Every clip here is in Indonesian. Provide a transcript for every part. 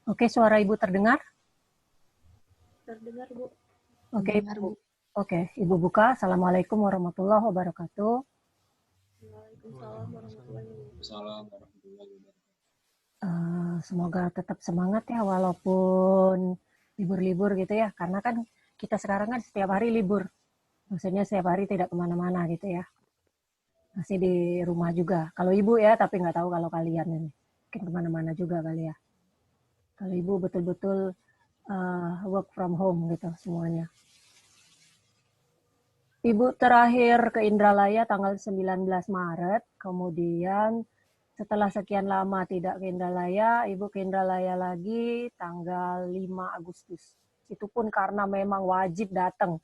Oke, suara Ibu terdengar? Terdengar, Bu. Oke, Mendengar, Bu. oke, Ibu buka. Assalamualaikum warahmatullahi wabarakatuh. Waalaikumsalam warahmatullahi wabarakatuh. Semoga tetap semangat ya, walaupun libur-libur gitu ya. Karena kan kita sekarang kan setiap hari libur. Maksudnya setiap hari tidak kemana-mana gitu ya. Masih di rumah juga. Kalau Ibu ya, tapi nggak tahu kalau kalian ini. Mungkin kemana-mana juga kali ya. Kalau Ibu betul-betul work from home gitu semuanya. Ibu terakhir ke Indralaya tanggal 19 Maret, kemudian setelah sekian lama tidak ke Indralaya, Ibu ke Indralaya lagi tanggal 5 Agustus. Itu pun karena memang wajib datang,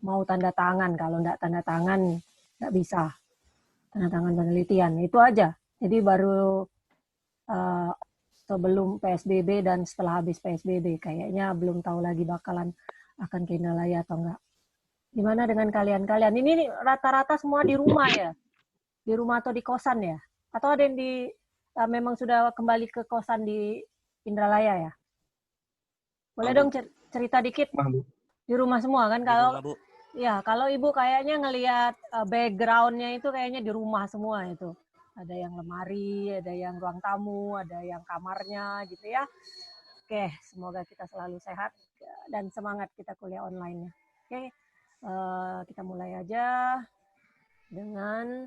mau tanda tangan, kalau enggak tanda tangan enggak bisa, tanda tangan penelitian, itu aja. Jadi baru uh, sebelum PSBB dan setelah habis PSBB, kayaknya belum tahu lagi bakalan akan ke Indralaya atau enggak. Gimana dengan kalian-kalian? Ini rata-rata semua di rumah ya? Di rumah atau di kosan ya? Atau ada yang memang sudah kembali ke kosan di Indralaya ya? Boleh dong cerita dikit di rumah semua kan? Di Kalau rumah, Bu. ya kalau Ibu kayaknya ngelihat backgroundnya itu kayaknya di rumah semua itu. Ada yang lemari, ada yang ruang tamu, ada yang kamarnya gitu ya. Oke, semoga kita selalu sehat dan semangat kita kuliah online-nya. Oke, kita mulai aja dengan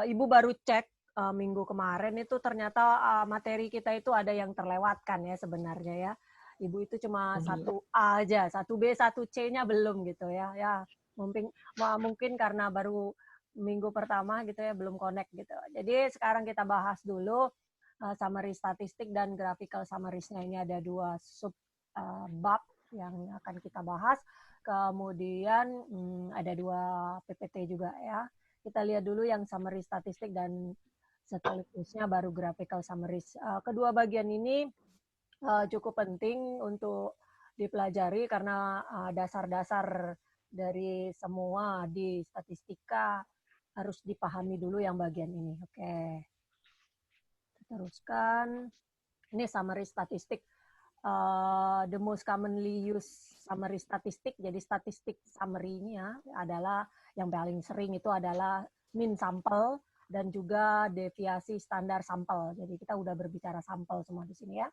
Ibu baru cek minggu kemarin itu ternyata materi kita itu ada yang terlewatkan ya sebenarnya ya. Ibu itu cuma 1A aja, 1B, 1C-nya belum gitu ya. Ya, mungkin karena baru minggu pertama gitu ya belum connect gitu. Jadi sekarang kita bahas dulu summary statistik dan graphical summaries-nya. Ini ada 2 sub bab yang akan kita bahas. Kemudian ada 2 PPT juga ya. Kita lihat dulu yang summary statistik dan sekaligus,nya baru graphical summaries. Kedua bagian ini cukup penting untuk dipelajari karena dasar-dasar dari semua di statistika harus dipahami dulu yang bagian ini. Oke. Teruskan. Ini summary statistik. The most commonly used summary statistik. Jadi statistik summary-nya adalah yang paling sering itu adalah mean sampel dan juga deviasi standar sampel. Jadi kita udah berbicara sampel semua di sini ya.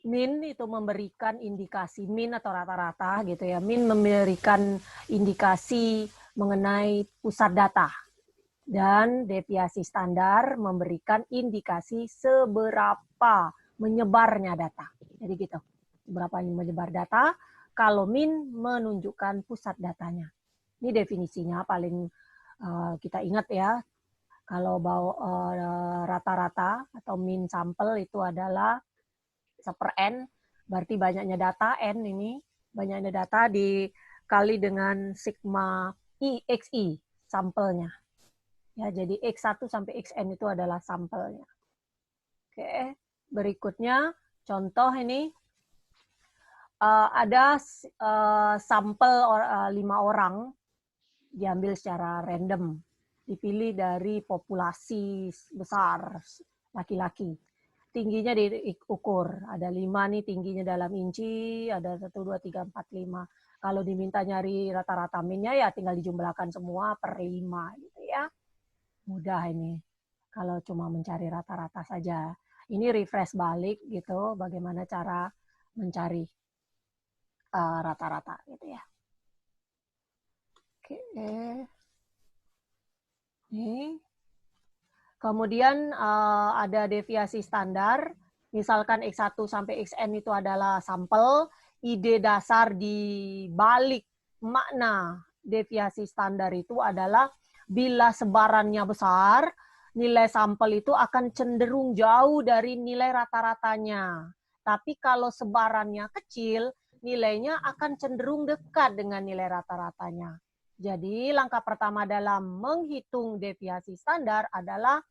Mean itu memberikan indikasi, mean atau rata-rata gitu ya. Mean memberikan indikasi mengenai pusat data. Dan deviasi standar memberikan indikasi seberapa menyebarnya data. Jadi gitu, seberapa menyebar data. Kalau mean menunjukkan pusat datanya. Ini definisinya paling kita ingat ya. Kalau rata-rata atau mean sampel itu adalah 1/n, berarti banyaknya data, N ini, banyaknya data dikali dengan sigma IXI, sampelnya. Ya, jadi X1 sampai XN itu adalah sampelnya. Oke, berikutnya contoh ini ada sampel 5 orang diambil secara random, dipilih dari populasi besar laki-laki. Tingginya diukur, ada 5 nih tingginya dalam inci, ada 1, 2, 3, 4, 5. Kalau diminta nyari rata-rata minnya ya tinggal dijumlahkan semua per 5 gitu ya. Mudah ini kalau cuma mencari rata-rata saja. Ini refresh balik gitu, bagaimana cara mencari rata-rata gitu ya. Oke. Ini. Kemudian ada deviasi standar. Misalkan X1 sampai XN itu adalah sampel. Ide dasar di balik makna deviasi standar itu adalah bila sebarannya besar, nilai sampel itu akan cenderung jauh dari nilai rata-ratanya. Tapi kalau sebarannya kecil, nilainya akan cenderung dekat dengan nilai rata-ratanya. Jadi langkah pertama dalam menghitung deviasi standar adalah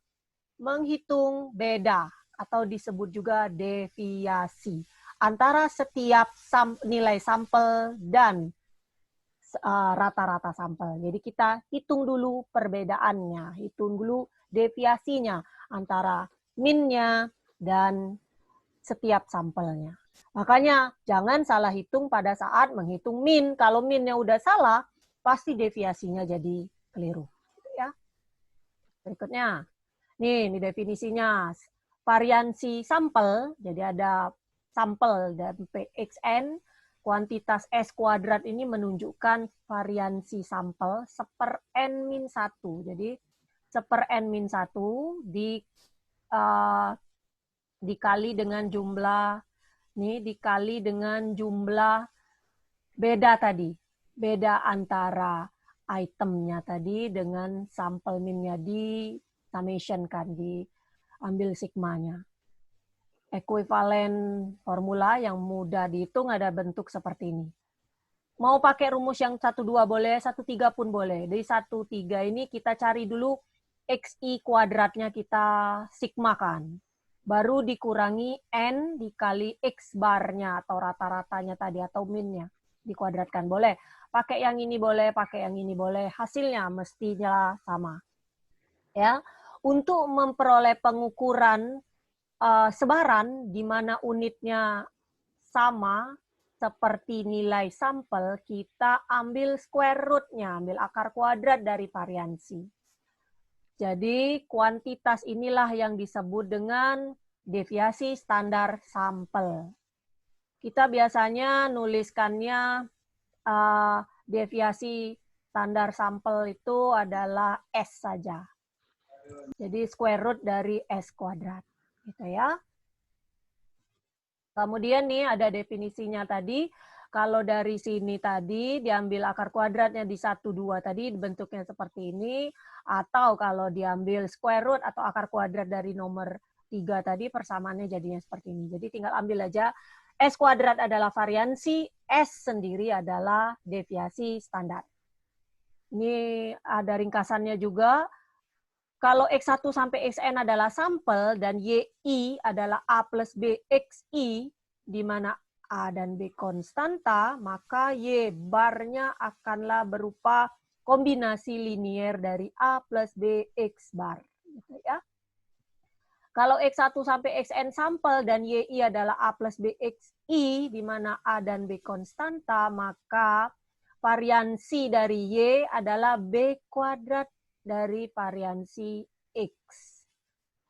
menghitung beda atau disebut juga deviasi antara setiap nilai sampel dan rata-rata sampel. Jadi kita hitung dulu perbedaannya, hitung dulu deviasinya antara min-nya dan setiap sampelnya. Makanya jangan salah hitung pada saat menghitung min. Kalau minnya udah salah, pasti deviasinya jadi keliru. Ya. Berikutnya, ini definisinya. Variansi sampel, jadi ada sampel dan PXN, kuantitas S kuadrat ini menunjukkan variansi sampel seper N-1. Jadi, seper N-1 dikali dengan jumlah, dikali dengan jumlah beda tadi. Beda antara itemnya tadi dengan sampel minnya di summation kan, diambil sigmanya. Ekuivalen formula yang mudah dihitung ada bentuk seperti ini. Mau pakai rumus yang 1,2 boleh, 1,3 pun boleh. Dari 1,3 ini kita cari dulu XI kuadratnya kita sigmakan. Baru dikurangi N dikali X barnya atau rata-ratanya tadi atau minnya. Dikuadratkan. Boleh. Pakai yang ini boleh, pakai yang ini boleh. Hasilnya mestinya sama. Ya. Untuk memperoleh pengukuran sebaran di mana unitnya sama seperti nilai sampel, kita ambil square root-nya, ambil akar kuadrat dari variansi. Jadi kuantitas inilah yang disebut dengan deviasi standar sampel. Kita biasanya nuliskannya deviasi standar sampel itu adalah S saja. Jadi square root dari S kuadrat. Gitu ya. Kemudian nih ada definisinya tadi. Kalau dari sini tadi diambil akar kuadratnya di 1, 2 tadi bentuknya seperti ini. Atau kalau diambil square root atau akar kuadrat dari nomor 3 tadi persamaannya jadinya seperti ini. Jadi tinggal ambil aja S kuadrat adalah variansi, S sendiri adalah deviasi standar. Ini ada ringkasannya juga. Kalau X1 sampai Xn adalah sampel dan YI adalah A plus B XI, di mana A dan B konstanta, maka Y barnya akanlah berupa kombinasi linier dari A plus B X bar. Gitu ya. Kalau X1 sampai Xn sampel dan YI adalah A plus B XI, di mana A dan B konstanta, maka variansi dari Y adalah B kuadrat dari variansi X.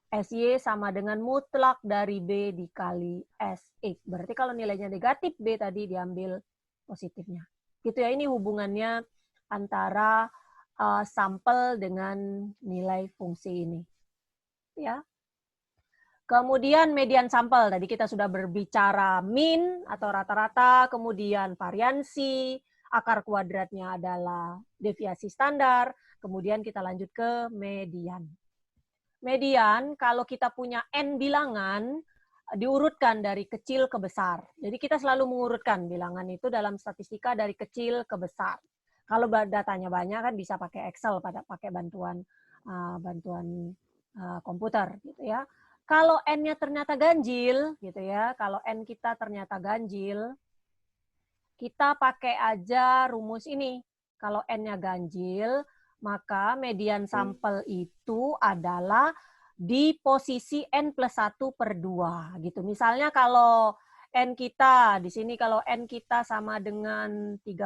SY sama dengan mutlak dari B dikali SX. Berarti kalau nilainya negatif, B tadi diambil positifnya. Gitu ya, ini hubungannya antara sampel dengan nilai fungsi ini. Ya. Kemudian median sampel, tadi kita sudah berbicara min atau rata-rata, kemudian variansi, akar kuadratnya adalah deviasi standar, kemudian kita lanjut ke median. Median, kalau kita punya N bilangan, diurutkan dari kecil ke besar. Jadi kita selalu mengurutkan bilangan itu dalam statistika dari kecil ke besar. Kalau datanya banyak kan bisa pakai Excel, pakai bantuan komputer gitu ya. Kalau N-nya ternyata ganjil gitu ya, kalau N kita ternyata ganjil, kita pakai aja rumus ini. Kalau N-nya ganjil, maka median sampel itu adalah di posisi N plus 1 per 2. Gitu. Misalnya kalau N kita, di sini kalau N kita sama dengan 13,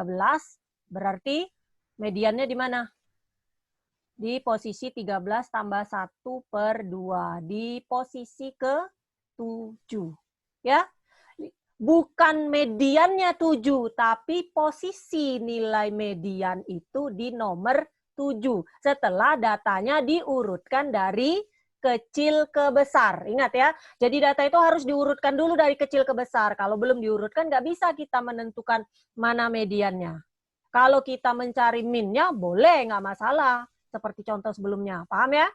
berarti mediannya di mana? Di posisi 13 tambah 1 per 2. Di posisi ke-7. Ya. Bukan mediannya 7, tapi posisi nilai median itu di nomor 7. Setelah datanya diurutkan dari kecil ke besar. Ingat ya, jadi data itu harus diurutkan dulu dari kecil ke besar. Kalau belum diurutkan, nggak bisa kita menentukan mana mediannya. Kalau kita mencari minnya, boleh, nggak masalah. Seperti contoh sebelumnya. Paham ya?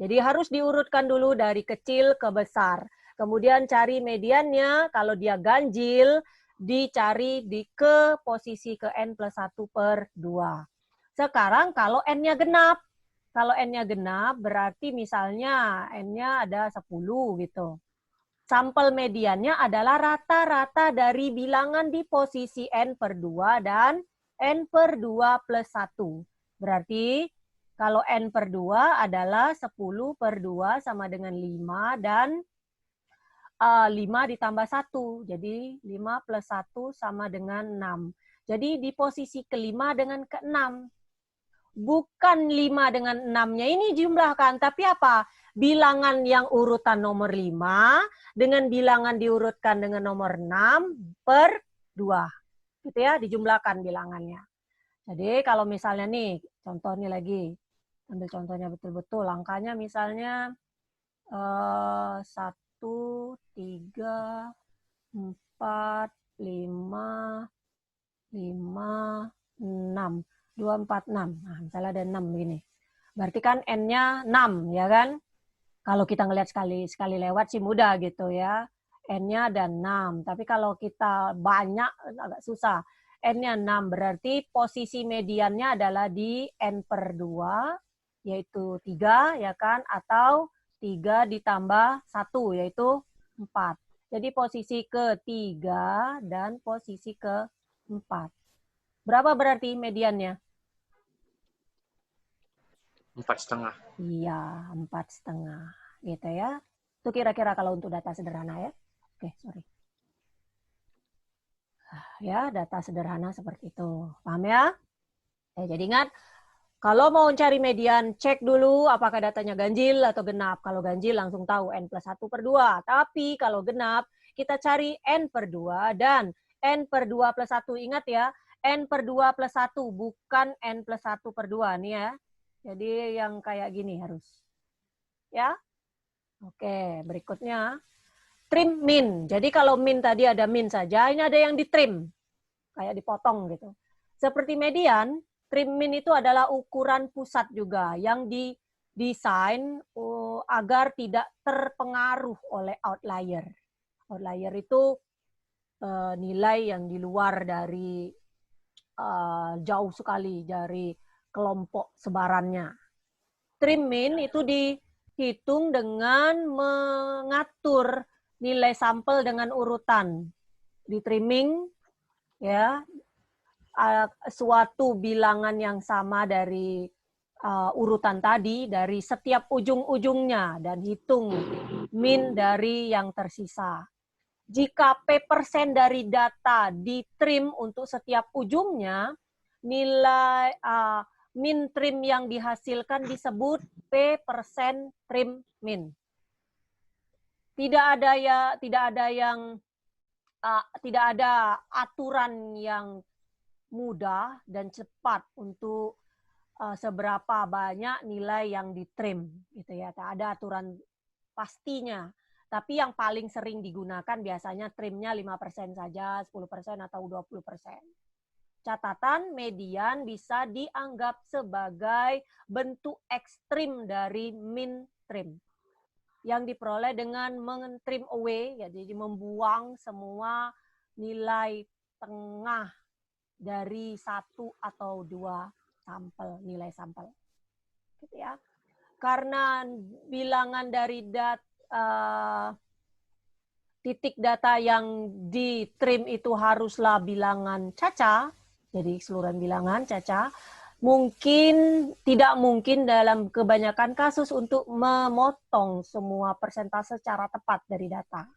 Jadi harus diurutkan dulu dari kecil ke besar. Kemudian cari mediannya, kalau dia ganjil, dicari ke posisi ke N plus 1 per 2. Sekarang kalau N-nya genap. Kalau N-nya genap, berarti misalnya N-nya ada 10 gitu. Sampel mediannya adalah rata-rata dari bilangan di posisi N per 2 dan N per 2 plus 1. Berarti kalau N per 2 adalah 10 per 2 sama dengan 5 dan 5 ditambah 1. Jadi 5 plus 1 sama dengan 6. Jadi di posisi ke-5 dengan ke-6. Bukan 5 dengan 6-nya ini jumlahkan, tapi apa? Bilangan yang urutan nomor 5 dengan bilangan diurutkan dengan nomor 6 per 2. Gitu ya, dijumlahkan bilangannya. Jadi kalau misalnya nih, contoh nih lagi. Ambil contohnya betul-betul. Angkanya misalnya 1, 3, 4, 5, 5, 6. 2, 4, 6. Nah, misalnya ada 6 begini. Berarti kan N-nya 6, ya kan? Kalau kita ngelihat sekali lewat sih mudah gitu ya. N-nya ada 6. Tapi kalau kita banyak agak susah. N-nya 6 berarti posisi mediannya adalah di N per 2, yaitu 3, ya kan? Atau 3 ditambah 1, yaitu 4. Jadi posisi ke-3 dan posisi ke-4. Berapa berarti mediannya? 4,5. Iya, 4,5. Gitu ya. Itu kira-kira kalau untuk data sederhana ya. Oke, sorry. Ya, data sederhana seperti itu. Paham ya? Jadi ingat, kalau mau cari median, cek dulu apakah datanya ganjil atau genap. Kalau ganjil langsung tahu N plus 1 per 2. Tapi kalau genap, kita cari N per 2 dan N per 2 plus 1. Ingat ya, N per 2 plus 1, bukan N plus 1 per 2. Nih ya. Jadi yang kayak gini harus. Ya. Oke, berikutnya. Trim min. Jadi kalau min tadi ada min saja, ini ada yang ditrim. Kayak dipotong gitu. Seperti median, trim min itu adalah ukuran pusat juga yang didesain agar tidak terpengaruh oleh outlier. Outlier itu nilai yang di luar dari jauh sekali dari kelompok sebarannya. Trim min itu dihitung dengan mengatur nilai sampel dengan urutan. Di trimming ya, suatu bilangan yang sama dari urutan tadi dari setiap ujung-ujungnya dan hitung min dari yang tersisa. Jika P% dari data ditrim untuk setiap ujungnya, nilai min trim yang dihasilkan disebut P% trim min. Tidak ada aturan yang mudah dan cepat untuk seberapa banyak nilai yang ditrim gitu ya. Tak ada aturan pastinya. Tapi yang paling sering digunakan biasanya trimnya 5% saja, 10% atau 20%. Catatan median bisa dianggap sebagai bentuk ekstrim dari min trim yang diperoleh dengan men-trim away, ya, jadi membuang semua nilai tengah dari 1 atau 2 sampel, nilai sampel. Gitu ya. Karena bilangan dari titik data yang ditrim itu haruslah bilangan caca, jadi keseluruhan bilangan caca, tidak mungkin dalam kebanyakan kasus untuk memotong semua persentase secara tepat dari data.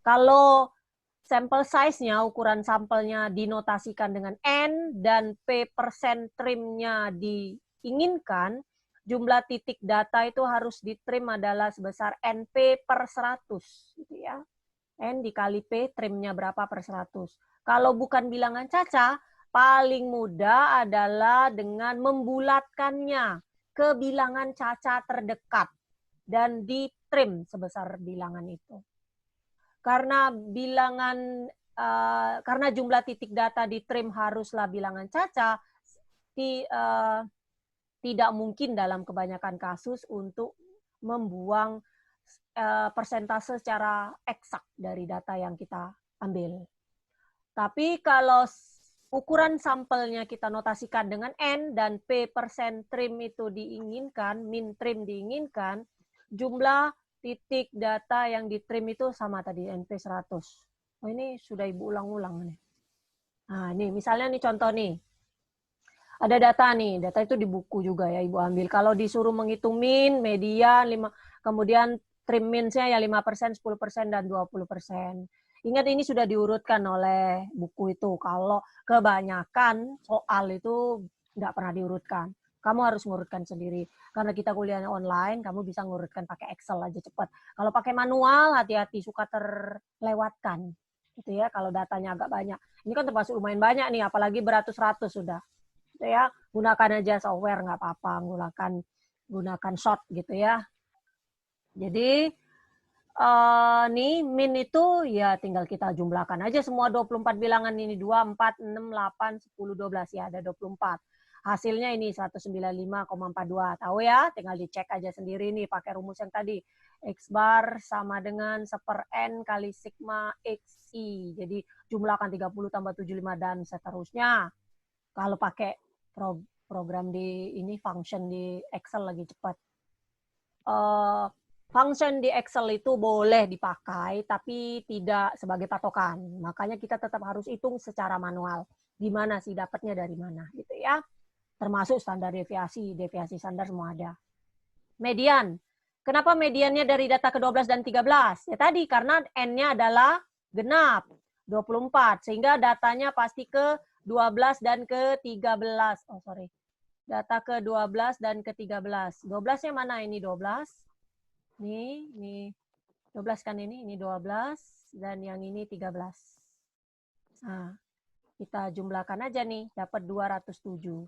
Kalau sampel size-nya, ukuran sampelnya dinotasikan dengan N dan P% trimnya diinginkan, jumlah titik data itu harus ditrim adalah sebesar NP per 100. Gitu ya. N dikali P, trimnya berapa per 100. Kalau bukan bilangan caca, paling mudah adalah dengan membulatkannya ke bilangan caca terdekat dan ditrim sebesar bilangan itu. Karena karena jumlah titik data ditrim haruslah bilangan caca, tidak mungkin dalam kebanyakan kasus untuk membuang persentase secara eksak dari data yang kita ambil. Tapi kalau ukuran sampelnya kita notasikan dengan N dan P% trim itu diinginkan, min trim diinginkan, jumlah titik data yang ditrim itu sama tadi, NP 100. Oh, ini sudah Ibu ulang-ulang nih. Nah, ini misalnya nih contoh nih. Ada data nih, data itu di buku juga ya Ibu ambil. Kalau disuruh menghitung min, median, kemudian trim min-nya ya 5%, 10%, dan 20%. Ingat ini sudah diurutkan oleh buku itu. Kalau kebanyakan soal itu nggak pernah diurutkan. Kamu harus ngurutkan sendiri. Karena kita kuliahnya online, kamu bisa ngurutkan pakai Excel aja cepat. Kalau pakai manual, hati-hati suka terlewatkan. Gitu ya, kalau datanya agak banyak. Ini kan termasuk lumayan banyak nih, apalagi beratus-ratus sudah. Gitu ya, gunakan aja software nggak apa-apa, gunakan short gitu ya. Jadi nih min itu ya tinggal kita jumlahkan aja semua 24 bilangan ini 2, 4, 6, 8, 10, 12 ya ada 24. Hasilnya ini 195,42. Tahu ya? Tinggal dicek aja sendiri nih pakai rumus yang tadi. X bar sama dengan 1/n kali sigma XI. Jadi jumlahkan 30 tambah 75 dan seterusnya. Kalau pakai program di ini function di Excel lagi cepat. Function di Excel itu boleh dipakai, tapi tidak sebagai patokan. Makanya kita tetap harus hitung secara manual. Gimana sih dapatnya dari mana, gitu ya. Termasuk standar deviasi standar semua ada. Median. Kenapa mediannya dari data ke-12 dan 13? Ya tadi, karena N-nya adalah genap, 24. Sehingga datanya pasti ke 12 dan ke 13. Oh, sorry. Data ke 12 dan ke 13. 12-nya mana ini 12? Ini 12 kan ini 12 dan yang ini 13. Nah, kita jumlahkan aja nih, dapat 207.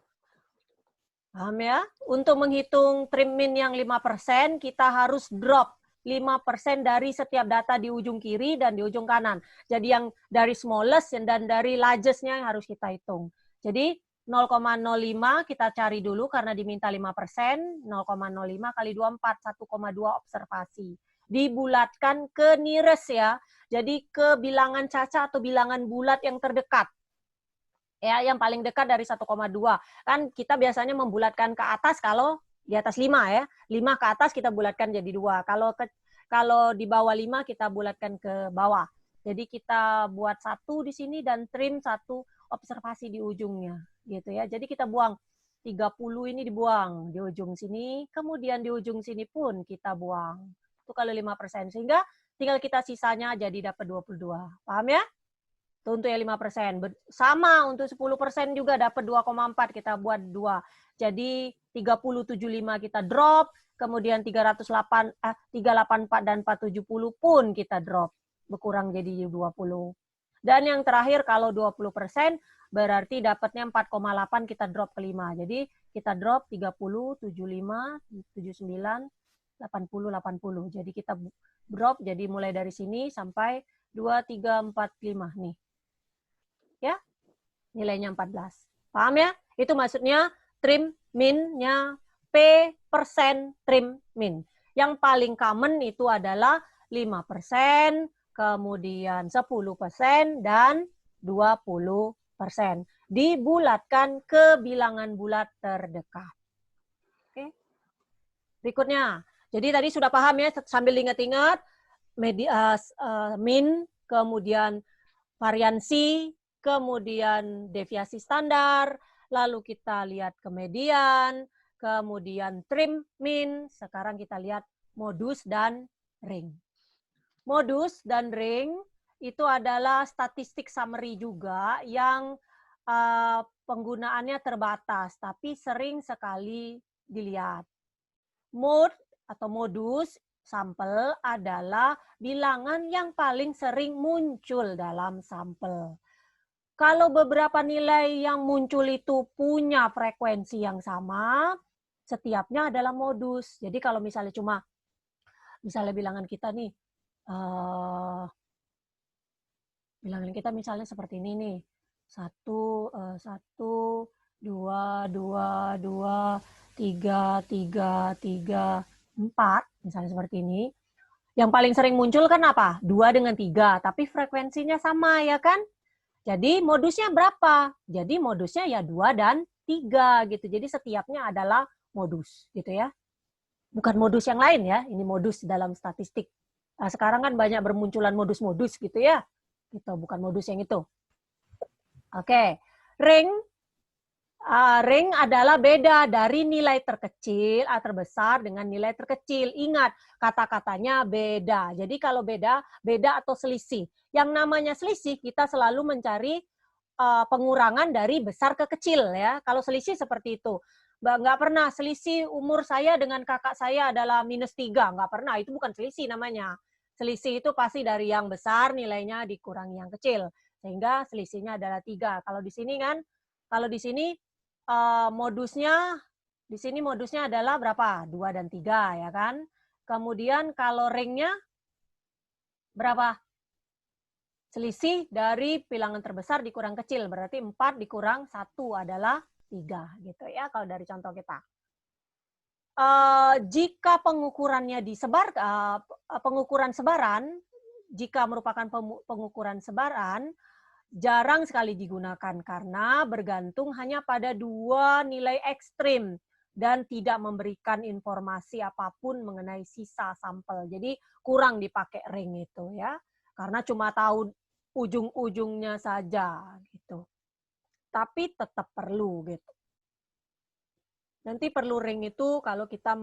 Paham ya? Untuk menghitung trim min yang 5%, kita harus drop 5% dari setiap data di ujung kiri dan di ujung kanan. Jadi yang dari smallest dan dari largest-nya yang harus kita hitung. Jadi 0,05 kita cari dulu karena diminta 5%, 0,05 kali 24, 1,2 observasi. Dibulatkan ke nearest ya, jadi ke bilangan caca atau bilangan bulat yang terdekat. Ya, yang paling dekat dari 1,2. Kan kita biasanya membulatkan ke atas kalau di atas 5 ya. 5 ke atas kita bulatkan jadi 2. Kalau di bawah 5 kita bulatkan ke bawah. Jadi kita buat 1 di sini dan trim 1 observasi di ujungnya gitu ya. Jadi kita buang 30 ini dibuang di ujung sini, kemudian di ujung sini pun kita buang. Itu kalau 5%. Sehingga tinggal kita sisanya jadi dapat 22. Paham ya? Itu untuk yang 5%. Sama untuk 10% juga dapat 2,4 kita buat 2. Jadi 3075 kita drop, kemudian 384 dan 470 pun kita drop. Berkurang jadi 20. Dan yang terakhir kalau 20% berarti dapatnya 4,8 kita drop ke 5. Jadi kita drop 30, 75, 79, 80, 80. Jadi kita drop jadi mulai dari sini sampai 2, 3, 4, 5 nih. Ya, nilainya 14. Paham ya? Itu maksudnya trim min-nya P% trim min. Yang paling common itu adalah 5%, kemudian 10%, dan 20%. Dibulatkan ke bilangan bulat terdekat. Oke. Berikutnya. Jadi tadi sudah paham ya, sambil ingat-ingat, min, kemudian variansi, kemudian deviasi standar, lalu kita lihat ke median, kemudian trim min, sekarang kita lihat modus dan ring. Modus dan ring itu adalah statistik summary juga yang penggunaannya terbatas, tapi sering sekali dilihat. Mode atau modus sampel adalah bilangan yang paling sering muncul dalam sampel. Kalau beberapa nilai yang muncul itu punya frekuensi yang sama, setiapnya adalah modus. Jadi kalau misalnya misalnya bilangan kita nih, bilangan kita misalnya seperti ini nih, 1, 2, 2, 2, 3, 3, 3, 4, misalnya seperti ini. Yang paling sering muncul kan apa? 2 dengan 3, tapi frekuensinya sama ya kan? Jadi modusnya berapa? Jadi modusnya ya 2 dan 3 gitu. Jadi setiapnya adalah modus gitu ya. Bukan modus yang lain ya, ini modus dalam statistik. Nah, sekarang kan banyak bermunculan modus-modus gitu ya. Gitu, bukan modus yang itu. Oke. Ring Ring adalah beda dari nilai terkecil atau terbesar dengan nilai terkecil. Ingat, kata-katanya beda. Jadi kalau beda atau selisih. Yang namanya selisih, kita selalu mencari pengurangan dari besar ke kecil ya. Kalau selisih seperti itu. Nggak pernah selisih umur saya dengan kakak saya adalah -3. Nggak pernah, itu bukan selisih namanya. Selisih itu pasti dari yang besar nilainya dikurangi yang kecil. Sehingga selisihnya adalah 3. Kalau di sini kan, kalau di sini modusnya adalah berapa? 2 dan 3 ya kan. Kemudian kalau ringnya berapa? Selisih dari bilangan terbesar dikurang kecil, berarti 4 dikurang 1 adalah 3 gitu ya kalau dari contoh kita. Jika pengukurannya disebar, pengukuran sebaran, jika merupakan pengukuran sebaran, jarang sekali digunakan karena bergantung hanya pada 2 nilai ekstrim dan tidak memberikan informasi apapun mengenai sisa sampel. Jadi kurang dipakai ring itu ya, karena cuma tahu ujung-ujungnya saja gitu. Tapi tetap perlu gitu. Nanti perlu ring itu kalau kita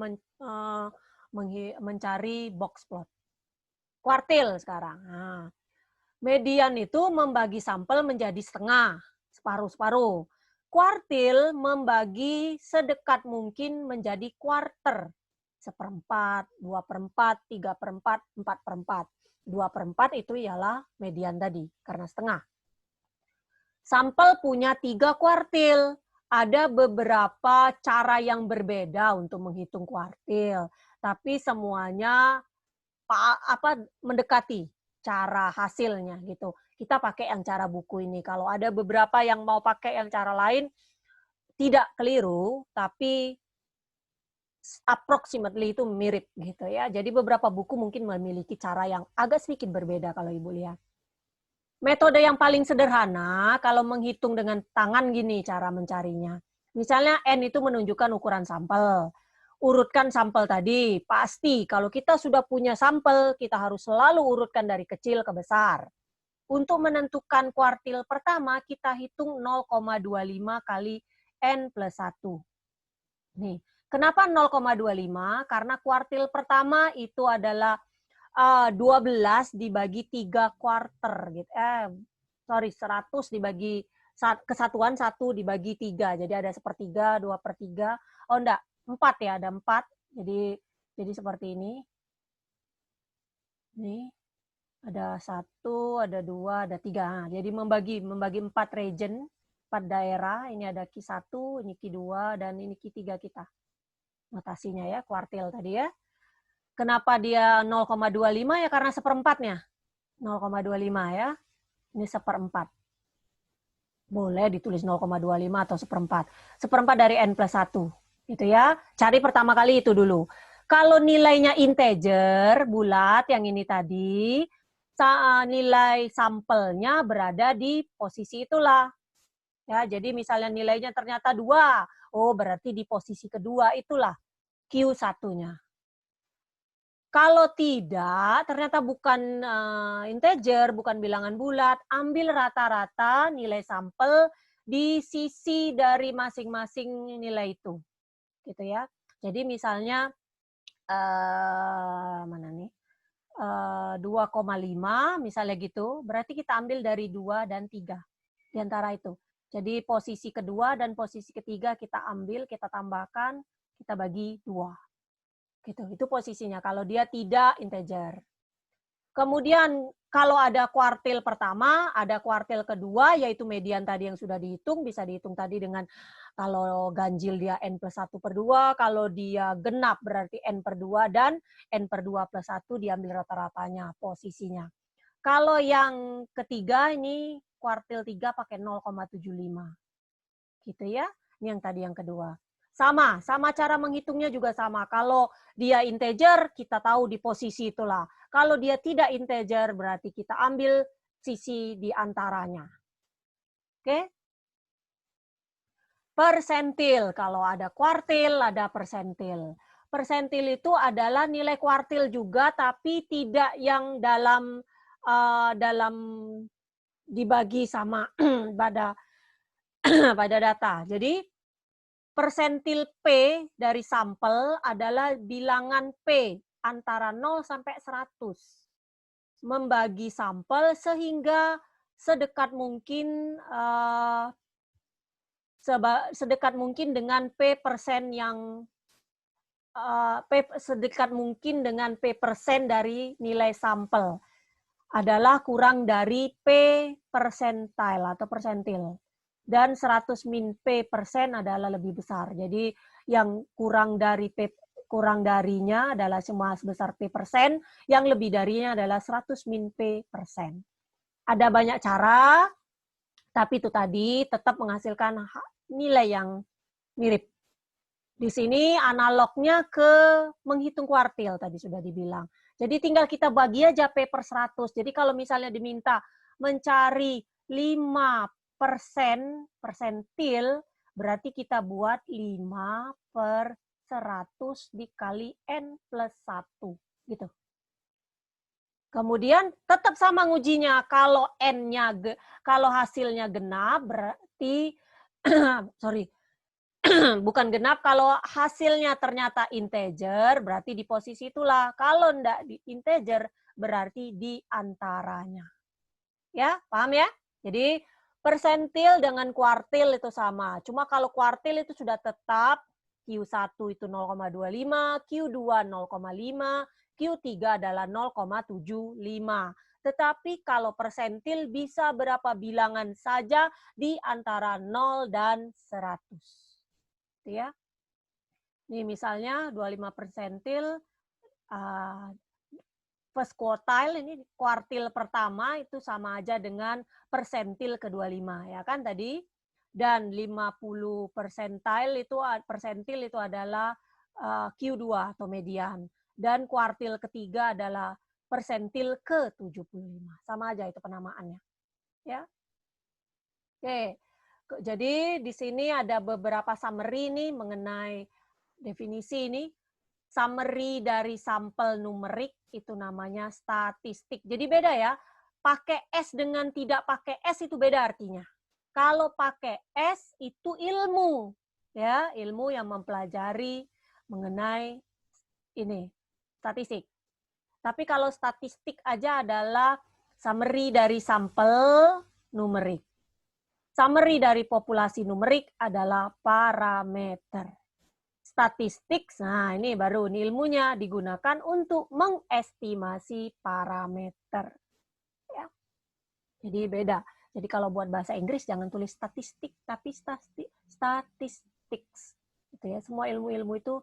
mencari box plot. Kuartil sekarang. Nah, median itu membagi sampel menjadi setengah, separuh-separuh. Kuartil membagi sedekat mungkin menjadi kuarter. 1/4, 2/4, 3/4, 4/4. 2/4 itu ialah median tadi, karena setengah. Sampel punya 3 kuartil. Ada beberapa cara yang berbeda untuk menghitung kuartil, tapi semuanya mendekati cara hasilnya gitu. Kita pakai yang cara buku ini. Kalau ada beberapa yang mau pakai yang cara lain, tidak keliru, tapi approximately itu mirip gitu ya. Jadi beberapa buku mungkin memiliki cara yang agak sedikit berbeda kalau Ibu lihat. Metode yang paling sederhana kalau menghitung dengan tangan gini cara mencarinya. Misalnya N itu menunjukkan ukuran sampel. Urutkan sampel tadi. Pasti kalau kita sudah punya sampel, kita harus selalu urutkan dari kecil ke besar. Untuk menentukan kuartil pertama, kita hitung 0,25 kali N plus 1. Nih, kenapa 0,25? Karena kuartil pertama itu adalah 12 dibagi 3 kuarter gitu. 100 dibagi kesatuan 1 dibagi 3. Jadi ada 1/3, 2/3. Oh enggak, 4 ya, ada 4. Jadi seperti ini. Nih, ada 1, ada 2, ada 3. Nah, jadi membagi 4 region, 4 daerah. Ini ada Q1, ini Q2, dan ini Q3 kita. Notasinya ya, kuartil tadi ya. Kenapa dia 0,25 ya? Karena seperempatnya. 0,25 ya. Ini 1/4. Boleh ditulis 0,25 atau 1/4. 1/4 dari N plus 1. Gitu ya. Cari pertama kali itu dulu. Kalau nilainya integer, bulat yang ini tadi, nilai sampelnya berada di posisi itulah. Ya, jadi misalnya nilainya ternyata 2. Oh, berarti di posisi kedua itulah Q1-nya. Kalau tidak, ternyata bukan integer, bukan bilangan bulat, ambil rata-rata nilai sampel di sisi dari masing-masing nilai itu. Gitu ya. Jadi misalnya mana nih? 2,5 misalnya gitu, berarti kita ambil dari 2 dan 3 di antara itu. Jadi posisi kedua dan posisi ketiga kita ambil, kita tambahkan, kita bagi 2. Gitu. Itu posisinya kalau dia tidak integer. Kemudian kalau ada kuartil pertama, ada kuartil kedua, yaitu median tadi yang sudah dihitung, bisa dihitung tadi dengan kalau ganjil dia N+1/2, kalau dia genap berarti N/2, dan N/2 plus 1 diambil rata-ratanya, posisinya. Kalau yang ketiga ini kuartil 3 pakai 0,75. Gitu ya. Ini yang tadi yang kedua. Sama cara menghitungnya juga sama. Kalau dia integer, kita tahu di posisi itulah. Kalau dia tidak integer, berarti kita ambil sisi di antaranya. Oke? Persentil. Kalau ada kuartil, ada persentil. Persentil itu adalah nilai kuartil juga, tapi tidak yang dalam dibagi sama pada data. Jadi persentil P dari sampel adalah bilangan P antara 0 sampai 100. Membagi sampel sehingga sedekat mungkin sedekat mungkin dengan P persen yang sedekat mungkin dengan P persen dari nilai sampel adalah kurang dari P persentil atau persentil. Dan 100 min P persen adalah lebih besar. Jadi yang kurang darinya adalah cuma sebesar P persen, yang lebih darinya adalah 100 min P persen. Ada banyak cara, tapi itu tadi tetap menghasilkan nilai yang mirip. Di sini analognya ke menghitung kuartil, tadi sudah dibilang. Jadi tinggal kita bagi aja P per 100. Jadi kalau misalnya diminta mencari 5 persentil, berarti kita buat 5 per 100 dikali N plus 1. Gitu. Kemudian tetap sama ngujinya. Kalau N-nya, kalau hasilnya genap, berarti, bukan genap, kalau hasilnya ternyata integer, berarti di posisi itulah. Kalau enggak di integer, berarti di antaranya. Ya, paham ya? Jadi, persentil dengan kuartil itu sama. Cuma kalau kuartil itu sudah tetap, Q1 itu 0,25, Q2 0,5, Q3 adalah 0,75. Tetapi kalau persentil bisa berapa bilangan saja di antara 0 dan 100. Ya. Ini misalnya 25 persentil, first quartile, ini kuartil pertama itu sama aja dengan persentil ke-25, ya kan tadi? Dan 50 persentil itu adalah Q2 atau median. Dan kuartil ketiga adalah persentil ke-75. Sama aja itu penamaannya. Ya. Oke. Jadi di sini ada beberapa summary nih mengenai definisi ini. Summary dari sampel numerik itu namanya statistik. Jadi beda ya. Pakai S dengan tidak pakai S itu beda artinya. Kalau pakai S itu ilmu, ya, ilmu yang mempelajari mengenai ini statistik. Tapi kalau statistik aja adalah summary dari sampel numerik. Summary dari populasi numerik adalah parameter. Statistik, nah ini baru ini ilmunya digunakan untuk mengestimasi parameter. Ya. Jadi beda. Jadi kalau buat bahasa Inggris jangan tulis statistik, tapi statistics. Gitu ya. Semua ilmu-ilmu itu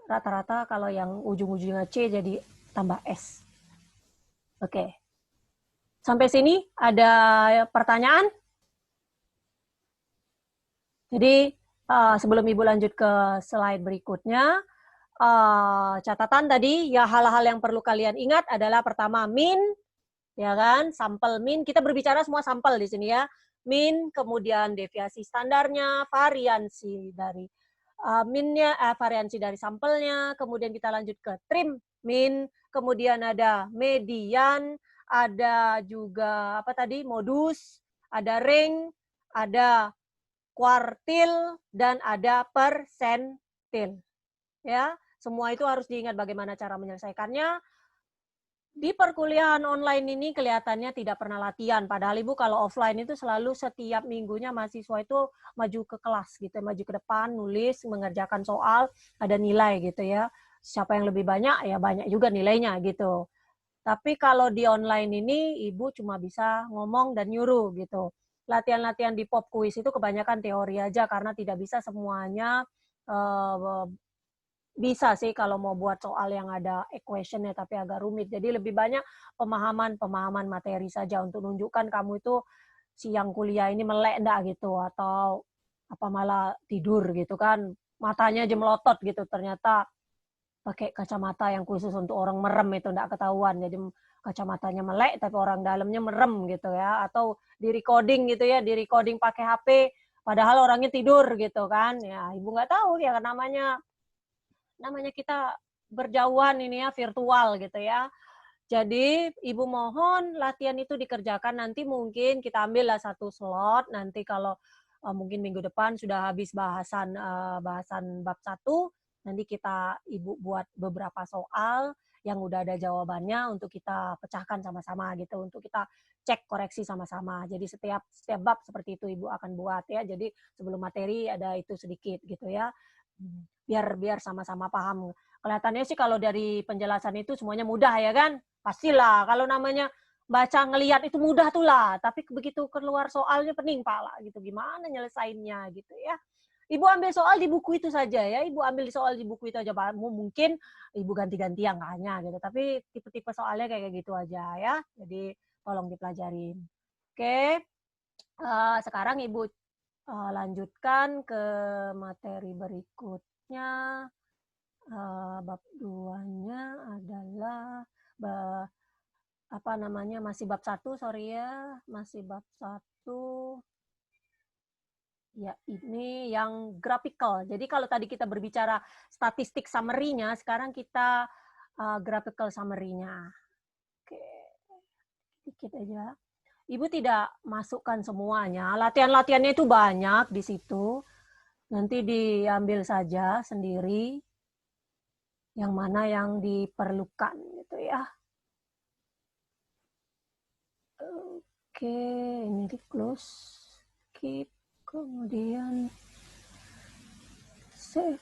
rata-rata kalau yang ujung-ujungnya C jadi tambah S. Oke. Sampai sini ada pertanyaan? Jadi sebelum Ibu lanjut ke slide berikutnya, catatan tadi, ya hal-hal yang perlu kalian ingat adalah pertama min, ya kan, sampel min, kita berbicara semua sampel di sini ya, min, kemudian deviasi standarnya, variansi dari minnya, variansi dari sampelnya, kemudian kita lanjut ke trim min, kemudian ada median, ada juga apa tadi, modus, ada ring, ada kuartil, dan ada persentil. Ya, semua itu harus diingat bagaimana cara menyelesaikannya. Di perkuliahan online ini kelihatannya tidak pernah latihan, padahal Ibu kalau offline itu selalu setiap minggunya mahasiswa itu maju ke kelas gitu, maju ke depan, nulis, mengerjakan soal, ada nilai gitu ya. Siapa yang lebih banyak, ya banyak juga nilainya gitu. Tapi kalau di online ini Ibu cuma bisa ngomong dan nyuruh gitu. Latihan-latihan di pop quiz itu kebanyakan teori aja karena tidak bisa semuanya bisa sih kalau mau buat soal yang ada equation-nya tapi agak rumit. Jadi lebih banyak pemahaman materi saja untuk menunjukkan kamu itu siang kuliah ini melek enggak gitu atau apa malah tidur gitu kan. Matanya aja melotot gitu ternyata pakai kacamata yang khusus untuk orang merem itu enggak ketahuan. Jadi kacamatanya melek tapi orang dalamnya merem gitu ya, atau di recording gitu ya, di recording pakai HP padahal orangnya tidur gitu kan. Ya, Ibu nggak tahu ya namanya kita berjauhan ini ya, virtual gitu ya. Jadi Ibu mohon latihan itu dikerjakan, nanti mungkin kita ambillah satu slot, nanti kalau mungkin minggu depan sudah habis bahasan bab 1, nanti Ibu buat beberapa soal yang udah ada jawabannya untuk kita pecahkan sama-sama gitu, untuk kita cek koreksi sama-sama. Jadi setiap bab seperti itu Ibu akan buat ya. Jadi sebelum materi ada itu sedikit gitu ya. Biar sama-sama paham. Kelihatannya sih kalau dari penjelasan itu semuanya mudah ya kan? Pastilah kalau namanya baca ngelihat itu mudah tuh lah, tapi begitu keluar soalnya pening pala gitu. Gimana nyelesainnya gitu ya. Ibu ambil soal di buku itu saja ya. Ibu ambil soal di buku itu aja. Mungkin Ibu ganti-ganti angkanya gitu. Tapi tipe-tipe soalnya kayak gitu aja ya. Jadi tolong dipelajarin. Oke. Sekarang Ibu lanjutkan ke materi berikutnya. Bab 2-nya adalah masih bab 1, sorry ya. Masih bab 1. Ya, ini yang graphical. Jadi kalau tadi kita berbicara statistik summary-nya, sekarang kita graphical summary-nya. Oke, dikit aja. Ibu tidak masukkan semuanya. Latihan-latihannya itu banyak di situ. Nanti diambil saja sendiri yang mana yang diperlukan gitu ya. Oke, ini di close. Keep. Kemudian save.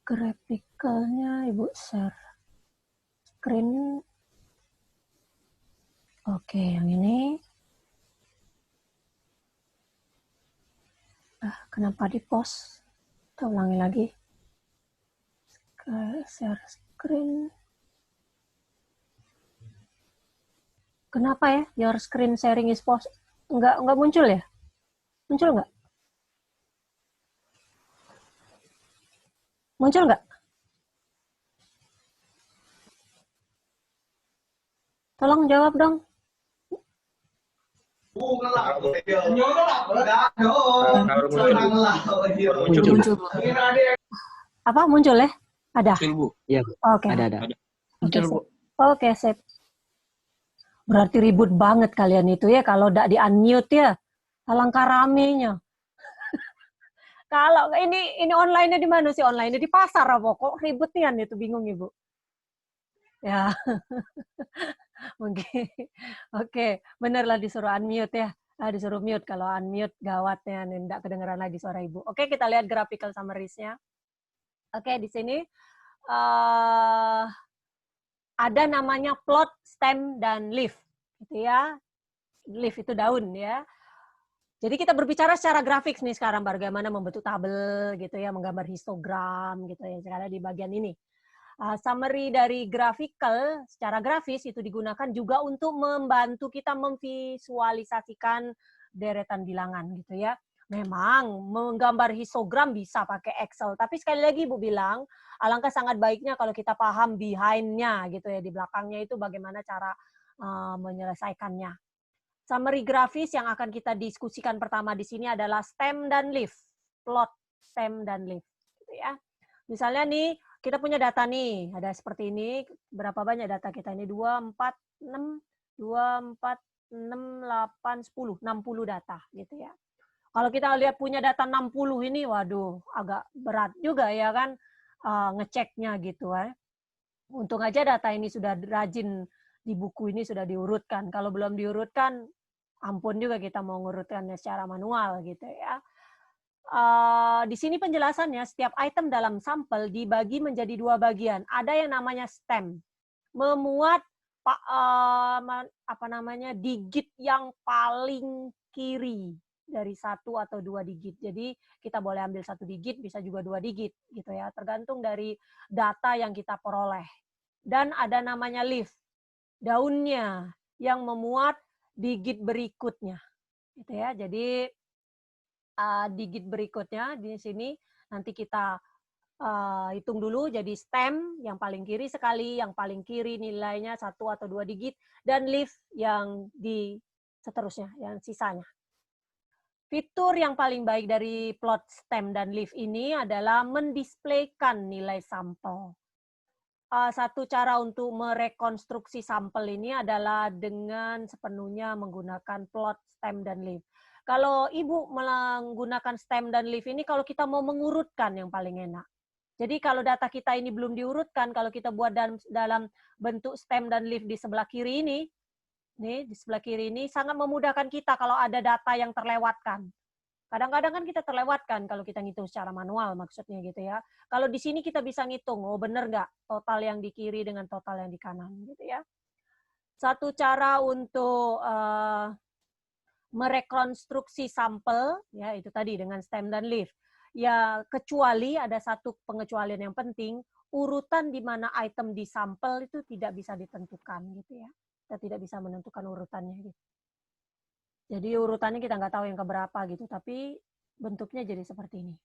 Graphicalnya Ibu share screen. Oke, yang ini. Kenapa di post? Kita ulangi lagi. Share screen. Kenapa ya? Your screen sharing is post. Enggak muncul ya? Muncul nggak? Muncul nggak? Tolong jawab dong. Muncul. Apa muncul ya? Ada? Muncul, Bu. Iya, Oke. ada. Muncul, Bu. Oke, sip. Berarti ribut banget kalian itu ya kalau tidak di-unmute ya. Alangkah ramenya. Kalau ini online-nya di mana sih online-nya? Di pasar apa? Kok ribut nian itu, bingung Ibu. Ya. Mungkin. Oke, benerlah disuruh unmute ya. Disuruh mute. Kalau unmute gawatnya, tidak kedengeran lagi suara Ibu. Oke, kita lihat graphical summaries-nya. Oke, di sini ada namanya plot, stem, dan leaf. Gitu ya. Leaf itu daun ya. Jadi kita berbicara secara grafik nih sekarang, bagaimana membentuk tabel gitu ya, menggambar histogram gitu ya, sekarang di bagian ini. Summary dari graphical secara grafis itu digunakan juga untuk membantu kita memvisualisasikan deretan bilangan gitu ya. Memang menggambar histogram bisa pakai Excel, tapi sekali lagi Ibu bilang, alangkah sangat baiknya kalau kita paham behind-nya gitu ya, di belakangnya itu bagaimana cara menyelesaikannya. Summary grafis yang akan kita diskusikan pertama di sini adalah stem dan leaf. Plot, stem, dan leaf. Gitu ya. Misalnya nih, kita punya data nih. Ada seperti ini. Berapa banyak data kita ini? 2, 4, 6, 8, 10. 60 data. Gitu ya. Kalau kita lihat punya data 60 ini, waduh, agak berat juga ya kan ngeceknya gitu ya. Untung aja data ini sudah rajin di buku ini sudah diurutkan. Kalau belum diurutkan, ampun juga kita mau ngurutkannya secara manual gitu ya. Di sini penjelasannya, setiap item dalam sampel dibagi menjadi 2 bagian. Ada yang namanya stem, memuat digit yang paling kiri dari 1 atau 2 digit. Jadi kita boleh ambil 1 digit, bisa juga 2 digit gitu ya, tergantung dari data yang kita peroleh. Dan ada namanya leaf, daunnya yang memuat digit berikutnya. Gitu ya. Jadi digit berikutnya di sini nanti kita hitung dulu, jadi stem yang paling kiri sekali, yang paling kiri nilainya 1 atau 2 digit, dan leaf yang di seterusnya, yang sisanya. Fitur yang paling baik dari plot, stem, dan leaf ini adalah mendisplaykan nilai sampel. satu cara untuk merekonstruksi sampel ini adalah dengan sepenuhnya menggunakan plot, stem, dan leaf. Kalau Ibu menggunakan stem dan leaf ini, kalau kita mau mengurutkan yang paling enak. Jadi kalau data kita ini belum diurutkan, kalau kita buat dalam bentuk stem dan leaf di sebelah kiri ini, nih di sebelah kiri ini sangat memudahkan kita kalau ada data yang terlewatkan. Kadang-kadang kan kita terlewatkan kalau kita ngitung secara manual maksudnya gitu ya. Kalau di sini kita bisa ngitung, oh bener nggak total yang di kiri dengan total yang di kanan gitu ya. Satu cara untuk merekonstruksi sampel, ya itu tadi dengan stem dan leaf. Ya kecuali ada satu pengecualian yang penting, urutan di mana item di sampel itu tidak bisa ditentukan gitu ya. Kita tidak bisa menentukan urutannya gitu. Jadi urutannya kita nggak tahu yang keberapa gitu, tapi bentuknya jadi seperti ini.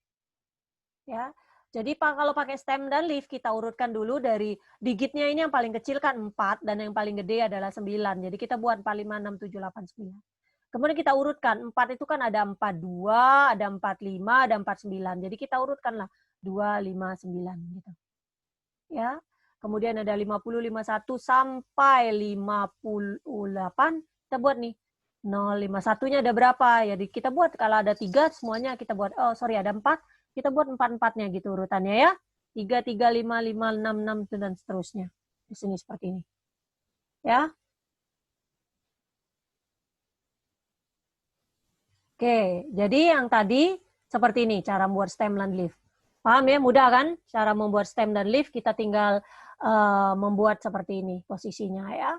Ya, jadi kalau pakai stem dan leaf kita urutkan dulu dari digitnya ini yang paling kecil kan 4 dan yang paling gede adalah 9. Jadi kita buat 4, 5, 6, 7, 8, 9. Kemudian kita urutkan 4 itu kan ada 42, ada 45, ada 49. Jadi kita urutkanlah 2, 5, 9 gitu. Ya. Kemudian ada 50, 51 sampai 58. Kita buat nih 0, 51-nya ada berapa? Jadi kita buat kalau ada 3 semuanya kita buat, oh sorry ada 4, kita buat 4-4-nya gitu urutannya ya. 3, 3, 5, 5, 6, 6 dan seterusnya. Di sini seperti ini. Ya. Oke, jadi yang tadi seperti ini cara membuat stem dan leaf. Paham ya? Mudah kan? Cara membuat stem dan leaf kita tinggal membuat seperti ini posisinya ya.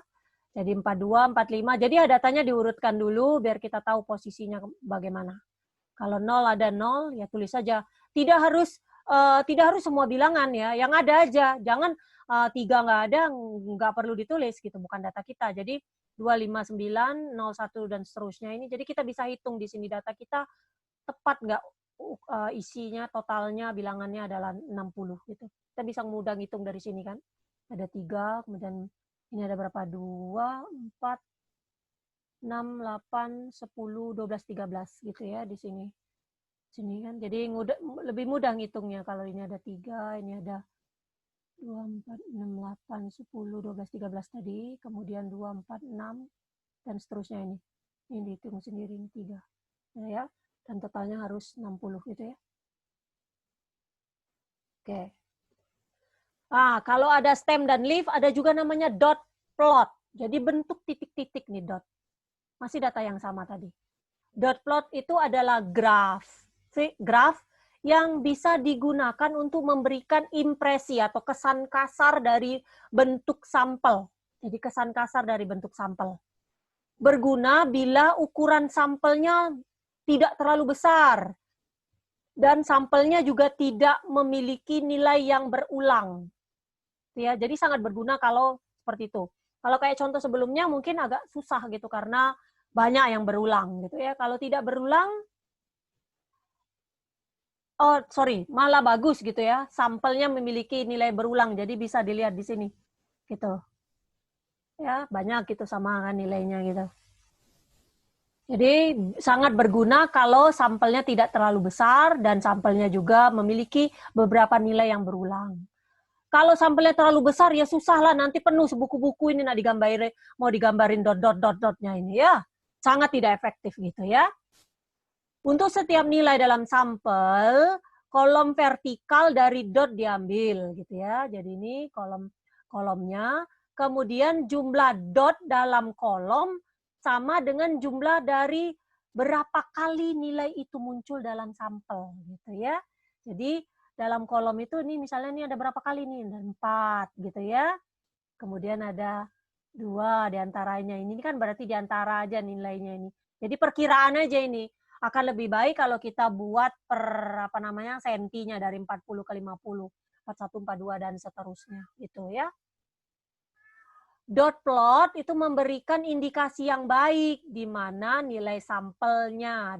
Jadi 42, 45. Jadi datanya diurutkan dulu biar kita tahu posisinya bagaimana. Kalau 0 ada 0, ya tulis saja. Tidak harus semua bilangan ya. Yang ada aja. Jangan 3 nggak ada, nggak perlu ditulis gitu. Bukan data kita. Jadi 259, 01 dan seterusnya ini. Jadi kita bisa hitung di sini data kita tepat nggak isinya, totalnya, bilangannya adalah 60 gitu. Kita bisa mudah ngitung dari sini kan. Ada 3, kemudian ini ada berapa? 2, 4, 6, 8, 10, 12, 13 gitu ya di sini. Sini kan. Jadi lebih mudah ngitungnya kalau ini ada 3, ini ada 2, 4, 6, 8, 10, 12, 13 tadi, kemudian 2, 4, 6 dan seterusnya ini. Ini dihitung sendiri ini 3. Ya, dan totalnya harus 60 gitu ya. Oke. Nah, kalau ada stem dan leaf, ada juga namanya dot plot. Jadi bentuk titik-titik nih dot. Masih data yang sama tadi. Dot plot itu adalah graf yang bisa digunakan untuk memberikan impresi atau kesan kasar dari bentuk sampel. Jadi kesan kasar dari bentuk sampel. Berguna bila ukuran sampelnya tidak terlalu besar. Dan sampelnya juga tidak memiliki nilai yang berulang. Ya, jadi sangat berguna kalau seperti itu. Kalau kayak contoh sebelumnya mungkin agak susah gitu karena banyak yang berulang gitu ya. Kalau tidak berulang, malah bagus gitu ya. Sampelnya memiliki nilai berulang, jadi bisa dilihat di sini gitu. Ya, banyak gitu sama kan nilainya gitu. Jadi sangat berguna kalau sampelnya tidak terlalu besar dan sampelnya juga memiliki beberapa nilai yang berulang. Kalau sampelnya terlalu besar ya susah lah, nanti penuh sebuku-buku ini mau digambarin dot-dot-dot-dotnya ini ya. Sangat tidak efektif gitu ya. Untuk setiap nilai dalam sampel, kolom vertikal dari dot diambil gitu ya. Jadi ini kolomnya, kemudian jumlah dot dalam kolom sama dengan jumlah dari berapa kali nilai itu muncul dalam sampel gitu ya. Jadi dalam kolom itu nih misalnya ini ada berapa kali nih? Ada 4 gitu ya. Kemudian ada 2 diantaranya. Ini kan berarti diantara aja nilainya ini. Jadi perkiraan aja ini. Akan lebih baik kalau kita buat sentinya dari 40 ke 50. 41, 42 dan seterusnya gitu ya. Dot plot itu memberikan indikasi yang baik di mana nilai sampelnya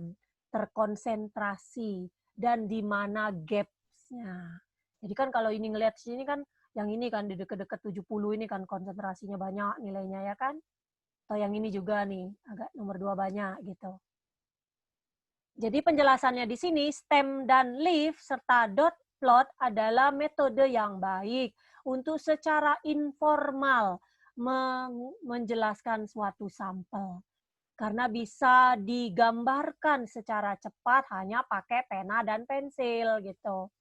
terkonsentrasi dan di mana gap-nya. Jadi kan kalau ini ngelihat sini kan yang ini kan di dekat-dekat 70 ini kan konsentrasinya banyak nilainya ya kan. Atau yang ini juga nih agak nomor 2 banyak gitu. Jadi penjelasannya di sini stem dan leaf serta dot plot adalah metode yang baik untuk secara informal menjelaskan suatu sampel. Karena bisa digambarkan secara cepat hanya pakai pena dan pensil gitu.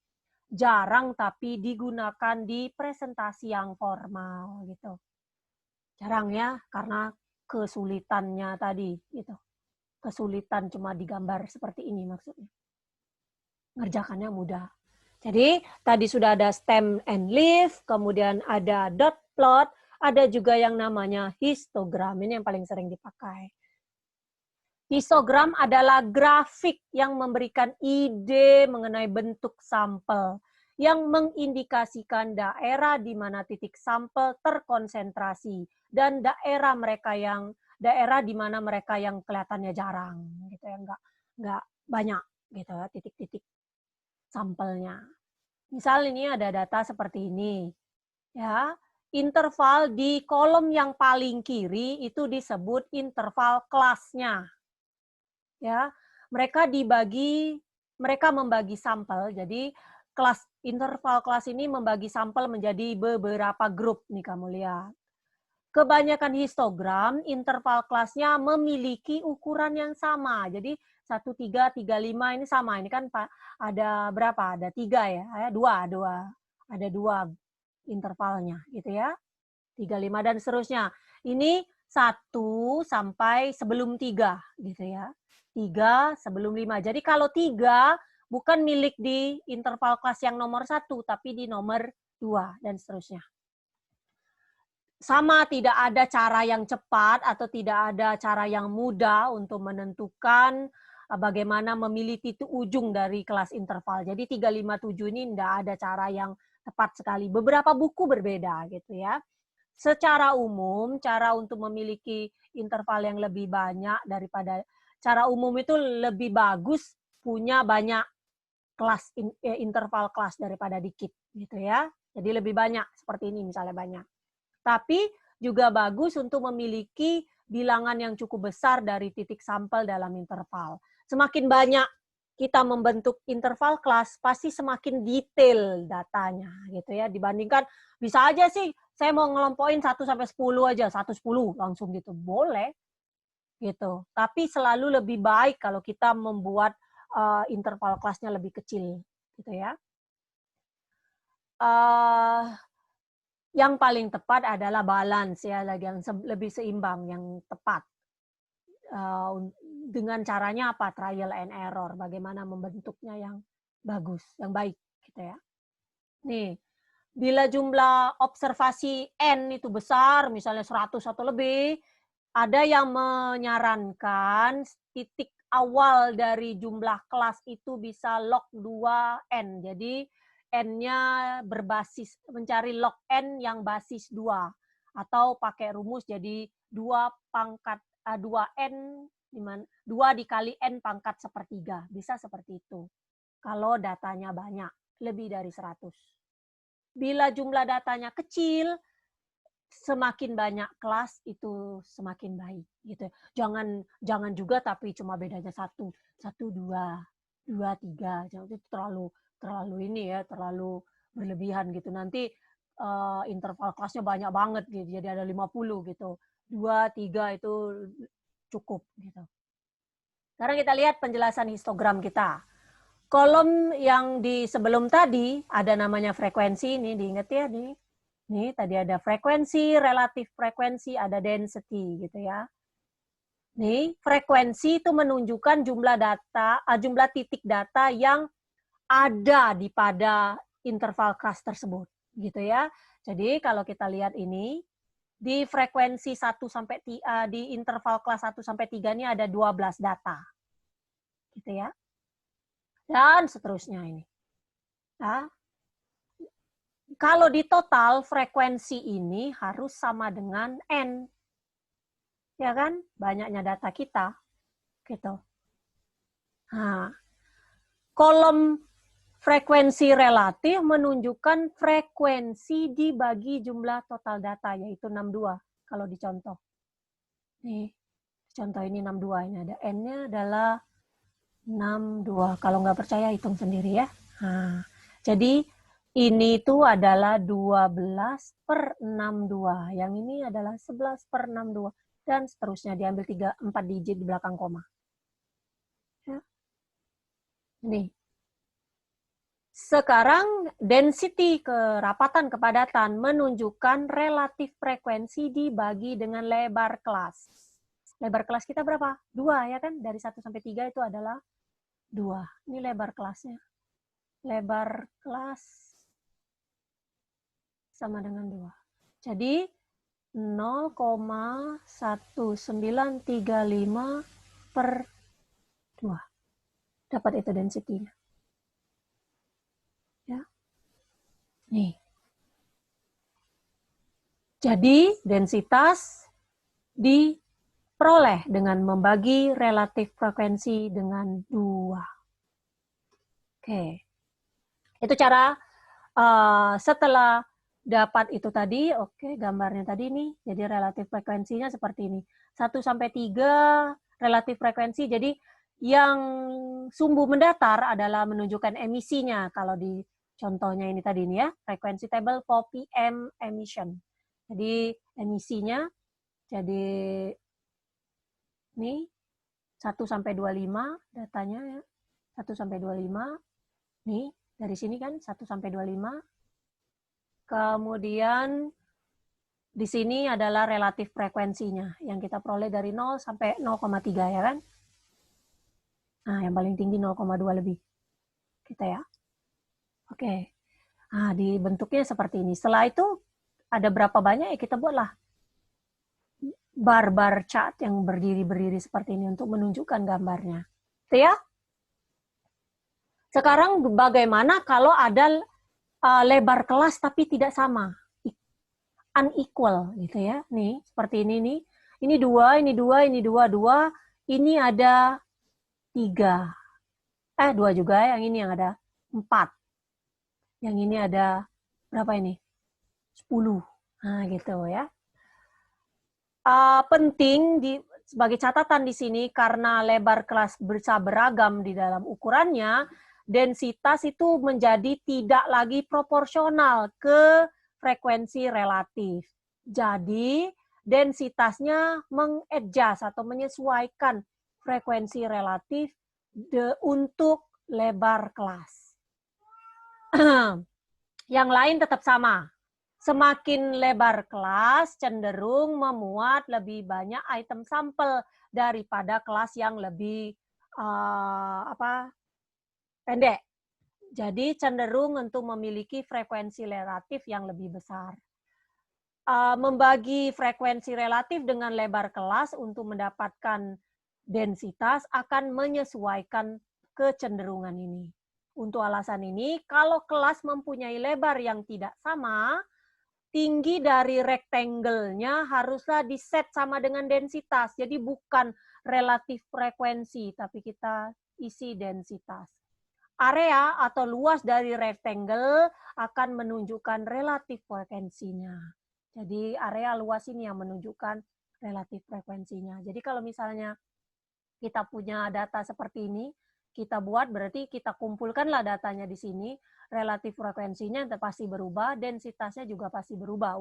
Jarang tapi digunakan di presentasi yang formal gitu. Jarang ya, karena kesulitannya tadi gitu. Kesulitan cuma digambar seperti ini maksudnya. Ngerjakannya mudah. Jadi tadi sudah ada stem and leaf, kemudian ada dot plot, ada juga yang namanya histogram. Ini yang paling sering dipakai. Histogram adalah grafik yang memberikan ide mengenai bentuk sampel, yang mengindikasikan daerah di mana titik sampel terkonsentrasi dan daerah di mana mereka yang kelihatannya jarang, gitu ya, nggak banyak, gitu ya, titik-titik sampelnya. Misal ini ada data seperti ini, ya. Interval di kolom yang paling kiri itu disebut interval kelasnya. Ya, mereka membagi sampel. Jadi interval kelas ini membagi sampel menjadi beberapa grup nih kamu lihat. Kebanyakan histogram interval kelasnya memiliki ukuran yang sama. Jadi 1, 3, 3, 5 ini sama. Ini kan ada berapa? Ada 3 ya? Ada 2 intervalnya gitu ya. 3, 5 dan seterusnya. Ini 1 sampai sebelum 3 gitu ya. 3 sebelum 5. Jadi kalau 3 bukan milik di interval kelas yang nomor 1, tapi di nomor 2 dan seterusnya. Sama, tidak ada cara yang cepat atau tidak ada cara yang mudah untuk menentukan bagaimana memilih titik ujung dari kelas interval. Jadi 3, 5, 7 ini tidak ada cara yang tepat sekali. Beberapa buku berbeda gitu ya. Secara umum, cara untuk memiliki interval yang lebih banyak daripada cara umum itu lebih bagus punya banyak kelas interval kelas daripada dikit gitu ya. Jadi lebih banyak seperti ini misalnya banyak. Tapi juga bagus untuk memiliki bilangan yang cukup besar dari titik sampel dalam interval. Semakin banyak kita membentuk interval kelas, pasti semakin detail datanya gitu ya. Dibandingkan bisa aja sih saya mau ngelompokin 1 sampai 10 aja, 1, 10 langsung gitu. Boleh gitu. Tapi selalu lebih baik kalau kita membuat interval kelasnya lebih kecil gitu ya. Yang paling tepat adalah balance ya, yang lebih seimbang, yang tepat. Dengan caranya apa? Trial and error. Bagaimana membentuknya yang bagus, yang baik gitu ya. Nih, bila jumlah observasi N itu besar, misalnya 100 atau lebih, ada yang menyarankan titik awal dari jumlah kelas itu bisa log 2N. Jadi N-nya mencari log N yang basis 2. Atau pakai rumus jadi 2N, 2 dikali N pangkat 1/3. Bisa seperti itu. Kalau datanya banyak, lebih dari 100. Bila jumlah datanya kecil, semakin banyak kelas itu semakin baik gitu. Jangan juga tapi cuma bedanya 1, 2, 3. Itu terlalu ini ya, terlalu berlebihan gitu. Nanti interval kelasnya banyak banget gitu. Jadi ada 50 gitu. 2, 3 itu cukup gitu. Sekarang kita lihat penjelasan histogram kita. Kolom yang di sebelum tadi ada namanya frekuensi, ini diingat ya nih. Nih, tadi ada frekuensi, relatif frekuensi, ada density gitu ya. Nih, frekuensi itu menunjukkan jumlah titik data yang ada di pada interval kelas tersebut gitu ya. Jadi kalau kita lihat ini di frekuensi 1 sampai di interval kelas 1 sampai 3 ini ada 12 data. Gitu ya. Dan seterusnya ini. Nah, kalau di total frekuensi ini harus sama dengan N. Ya kan? Banyaknya data kita. Gitu. Nah, kolom frekuensi relatif menunjukkan frekuensi dibagi jumlah total data, yaitu 62 kalau dicontoh. Nih, contoh ini 62. Ini ada N-nya adalah 62. Kalau nggak percaya, hitung sendiri ya. Nah, jadi Ini tuh adalah 12/62. Yang ini adalah 11/62. Dan seterusnya diambil 4 digit di belakang koma. Ya. Ini. Sekarang density kerapatan kepadatan menunjukkan relatif frekuensi dibagi dengan lebar kelas. Lebar kelas kita berapa? 2 ya kan? Dari 1 sampai 3 itu adalah 2. Ini lebar kelasnya. Lebar kelas sama dengan 2. Jadi 0,1935 per 2. Dapat itu density-nya. Ya. Nih. Jadi densitas diperoleh dengan membagi relatif frekuensi dengan 2. Oke. Itu cara setelah dapat itu tadi, oke, gambarnya tadi nih. Jadi relatif frekuensinya seperti ini. 1 sampai 3 relatif frekuensi. Jadi yang sumbu mendatar adalah menunjukkan emisinya. Kalau di contohnya ini tadi nih ya, frekuensi table for PM emission. Jadi emisinya jadi ini 1 sampai 25 datanya ya. 1 sampai 25. Nih, dari sini kan 1 sampai 25. Kemudian di sini adalah relatif frekuensinya yang kita peroleh dari 0 sampai 0,3 ya kan? Nah, yang paling tinggi 0,2 lebih. Kita ya. Oke. Nah, dibentuknya seperti ini. Setelah itu ada berapa banyak ya kita buatlah bar-bar chart yang berdiri-berdiri seperti ini untuk menunjukkan gambarnya. Itu ya. Sekarang bagaimana kalau ada lebar kelas tapi tidak sama, unequal gitu ya. Nih, seperti ini nih. Ini 2, ini 2, ini 2, 2. Ini ada 3. 2 juga, yang ini yang ada 4. Yang ini ada berapa ini? 10. Nah, gitu ya. Penting sebagai catatan di sini karena lebar kelas bisa beragam di dalam ukurannya, densitas itu menjadi tidak lagi proporsional ke frekuensi relatif. Jadi, densitasnya mengadjust atau menyesuaikan frekuensi relatif untuk lebar kelas. Yang lain tetap sama. Semakin lebar kelas, cenderung memuat lebih banyak item sampel daripada kelas yang lebih pendek. Jadi cenderung untuk memiliki frekuensi relatif yang lebih besar. Membagi frekuensi relatif dengan lebar kelas untuk mendapatkan densitas akan menyesuaikan kecenderungan ini. Untuk alasan ini, kalau kelas mempunyai lebar yang tidak sama, tinggi dari rektangelnya haruslah diset sama dengan densitas. Jadi bukan relatif frekuensi, tapi kita isi densitas. Area atau luas dari rektangle akan menunjukkan relatif frekuensinya. Jadi area luas ini yang menunjukkan relatif frekuensinya. Jadi kalau misalnya kita punya data seperti ini, kita buat berarti kita kumpulkanlah datanya di sini, relatif frekuensinya pasti berubah, densitasnya juga pasti berubah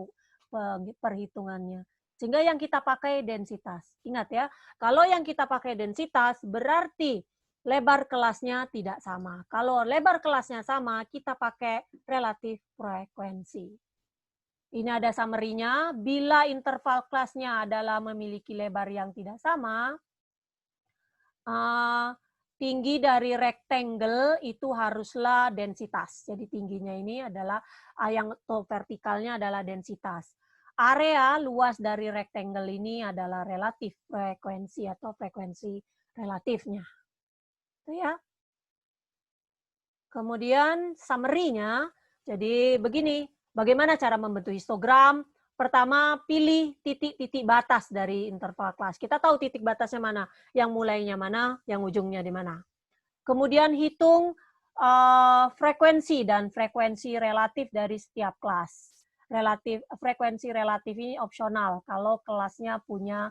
perhitungannya. Sehingga yang kita pakai densitas. Ingat ya, kalau yang kita pakai densitas berarti lebar kelasnya tidak sama. Kalau lebar kelasnya sama, kita pakai relatif frekuensi. Ini ada summary-nya. Bila interval kelasnya adalah memiliki lebar yang tidak sama, tinggi dari rectangle itu haruslah densitas. Jadi tingginya ini adalah yang vertikalnya adalah densitas. Area luas dari rectangle ini adalah relatif frekuensi atau frekuensi relatifnya. Itu ya. Kemudian summary-nya, jadi begini, bagaimana cara membentuk histogram? Pertama, pilih titik-titik batas dari interval kelas. Kita tahu titik batasnya mana, yang mulainya mana, yang ujungnya di mana. Kemudian hitung frekuensi dan frekuensi relatif dari setiap kelas. Frekuensi relatif ini opsional kalau kelasnya punya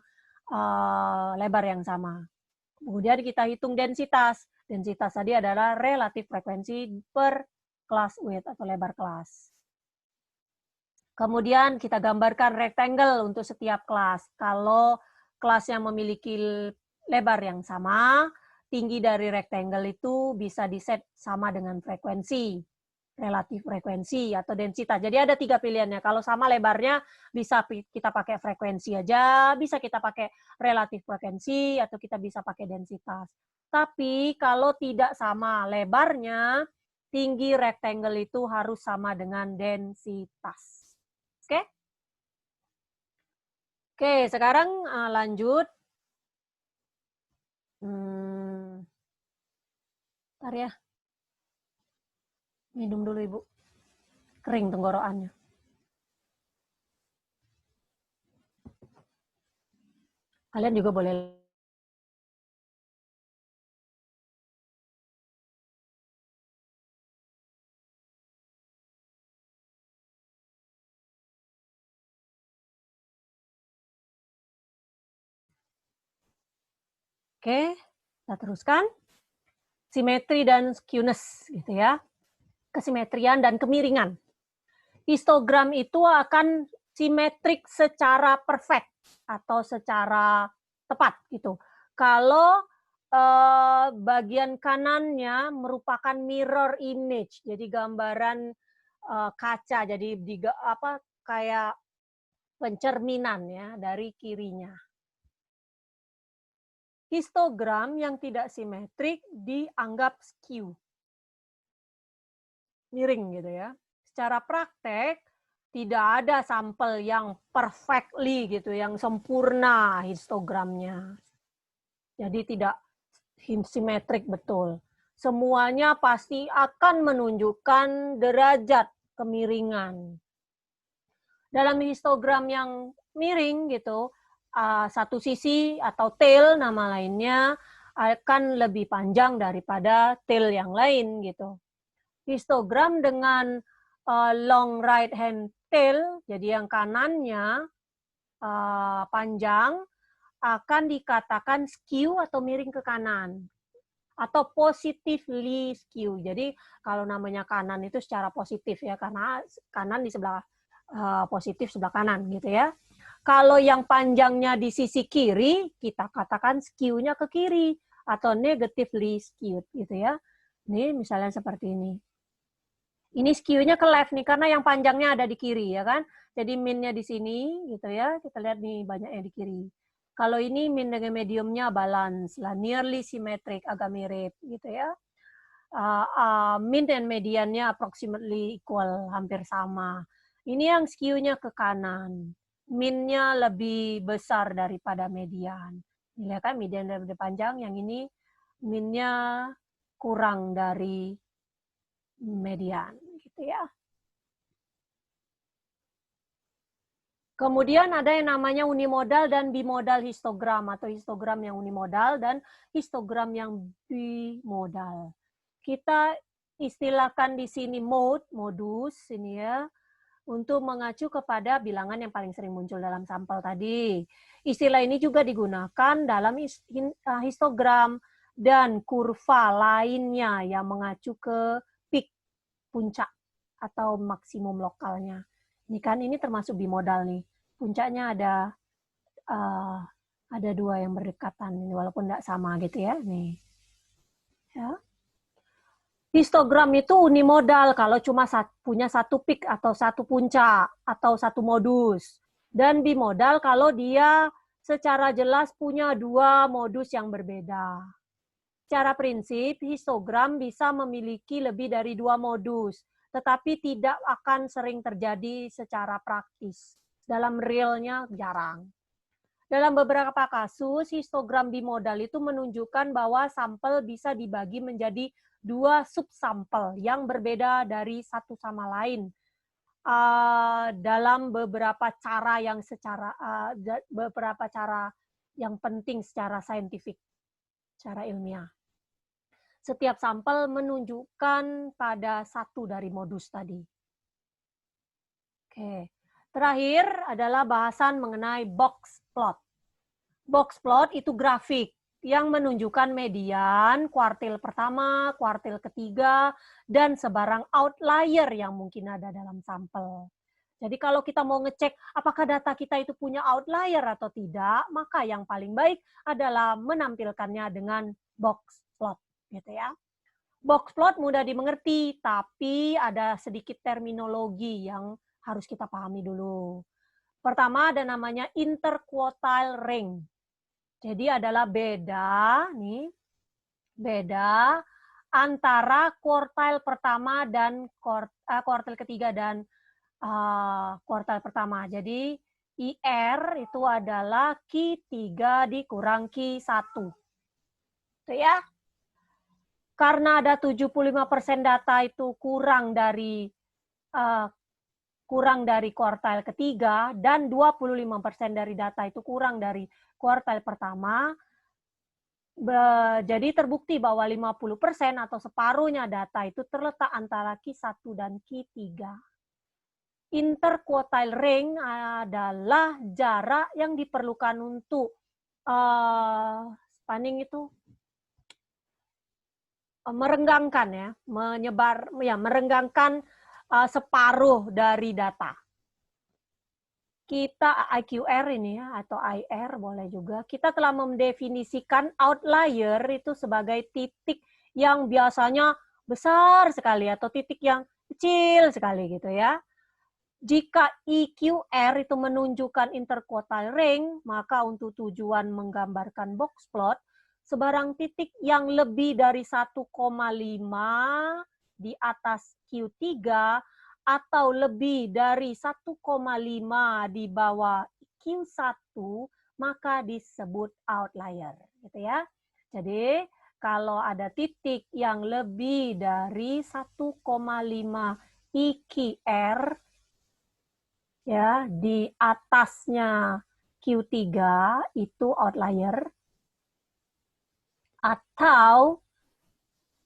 lebar yang sama. Kemudian kita hitung densitas. Densitas tadi adalah relatif frekuensi per class width atau lebar kelas. Kemudian kita gambarkan rectangle untuk setiap kelas. Kalau kelasnya memiliki lebar yang sama, tinggi dari rectangle itu bisa diset sama dengan frekuensi, relatif frekuensi atau densitas. Jadi ada 3 pilihannya. Kalau sama lebarnya bisa kita pakai frekuensi aja, bisa kita pakai relatif frekuensi, atau kita bisa pakai densitas. Tapi kalau tidak sama lebarnya, tinggi rectangle itu harus sama dengan densitas. Oke? Oke, sekarang lanjut. Bentar ya. Minum dulu, Ibu. Kering tenggorokannya. Kalian juga boleh. Oke, kita teruskan. Simetri dan skewness, gitu ya. Kesimetrian dan kemiringan. Histogram itu akan simetrik secara perfect atau secara tepat, gitu. Kalau bagian kanannya merupakan mirror image, jadi gambaran kaca, jadi kayak pencerminan ya dari kirinya. Histogram yang tidak simetrik dianggap skew, miring gitu ya. Secara praktek tidak ada sampel yang perfectly gitu, yang sempurna histogramnya. Jadi tidak simetrik betul. Semuanya pasti akan menunjukkan derajat kemiringan. Dalam histogram yang miring gitu, satu sisi atau tail nama lainnya akan lebih panjang daripada tail yang lain gitu. Histogram dengan long right hand tail, jadi yang kanannya panjang, akan dikatakan skew atau miring ke kanan. Atau positively skew. Jadi kalau namanya kanan itu secara positif ya, karena kanan di sebelah positif sebelah kanan gitu ya. Kalau yang panjangnya di sisi kiri, kita katakan skew-nya ke kiri atau negatively skewed gitu ya. Ini misalnya seperti ini. Ini skew-nya ke left nih karena yang panjangnya ada di kiri ya kan. Jadi min-nya di sini gitu ya. Kita lihat nih banyaknya di kiri. Kalau ini min dengan mediumnya balance lah, nearly symmetric, agak mirip gitu ya. Min dan mediannya approximately equal, hampir sama. Ini yang skew-nya ke kanan. Min-nya lebih besar daripada median. Lihat kan, median lebih panjang, yang ini min-nya kurang dari median, gitu ya. Kemudian ada yang namanya unimodal dan bimodal histogram, atau histogram yang unimodal dan histogram yang bimodal. Kita istilahkan di sini modus ini ya, untuk mengacu kepada bilangan yang paling sering muncul dalam sampel tadi. Istilah ini juga digunakan dalam histogram dan kurva lainnya yang mengacu ke peak, puncak, atau maksimum lokalnya. Ini kan ini termasuk bimodal nih. Puncaknya ada 2 yang berdekatan, walaupun tidak sama gitu ya. Nih. Ya. Histogram itu unimodal kalau cuma punya satu peak atau satu puncak atau satu modus. Dan bimodal kalau dia secara jelas punya 2 modus yang berbeda. Secara prinsip, histogram bisa memiliki lebih dari 2 modus, tetapi tidak akan sering terjadi secara praktis. Dalam realnya jarang. Dalam beberapa kasus, histogram bimodal itu menunjukkan bahwa sampel bisa dibagi menjadi 2 subsampel yang berbeda dari satu sama lain dalam beberapa cara yang penting secara saintifik, secara ilmiah. Setiap sampel menunjukkan pada satu dari modus tadi. Oke. Terakhir adalah bahasan mengenai box plot. Box plot itu grafik. yang menunjukkan median, kuartil pertama, kuartil ketiga, dan sebarang outlier yang mungkin ada dalam sampel. Jadi kalau kita mau ngecek apakah data kita itu punya outlier atau tidak, maka yang paling baik adalah menampilkannya dengan box plot, gitu ya. Box plot mudah dimengerti, tapi ada sedikit terminologi yang harus kita pahami dulu. Pertama ada namanya interquartile range. Jadi adalah beda antara kuartil pertama dan kuartil ketiga dan kuartal pertama. Jadi IR itu adalah Q3 dikurang Q1. Itu ya. Karena ada 75% data itu kurang dari kuartal ketiga dan 25% dari data itu kurang dari kuartal pertama, jadi terbukti bahwa 50% atau separuhnya data itu terletak antara Q1 dan Q3. Interquartile range adalah jarak yang diperlukan untuk spanning itu merenggangkan merenggangkan separuh dari data. Kita IQR ini ya, atau IR boleh juga, kita telah mendefinisikan outlier itu sebagai titik yang biasanya besar sekali atau titik yang kecil sekali gitu ya. Jika EQR itu menunjukkan interquartile range, maka untuk tujuan menggambarkan box plot, sebarang titik yang lebih dari 1,5 di atas Q3 atau lebih dari 1,5 di bawah Q1, maka disebut outlier, gitu ya. Jadi, kalau ada titik yang lebih dari 1,5 IQR ya, di atasnya Q3 itu outlier, atau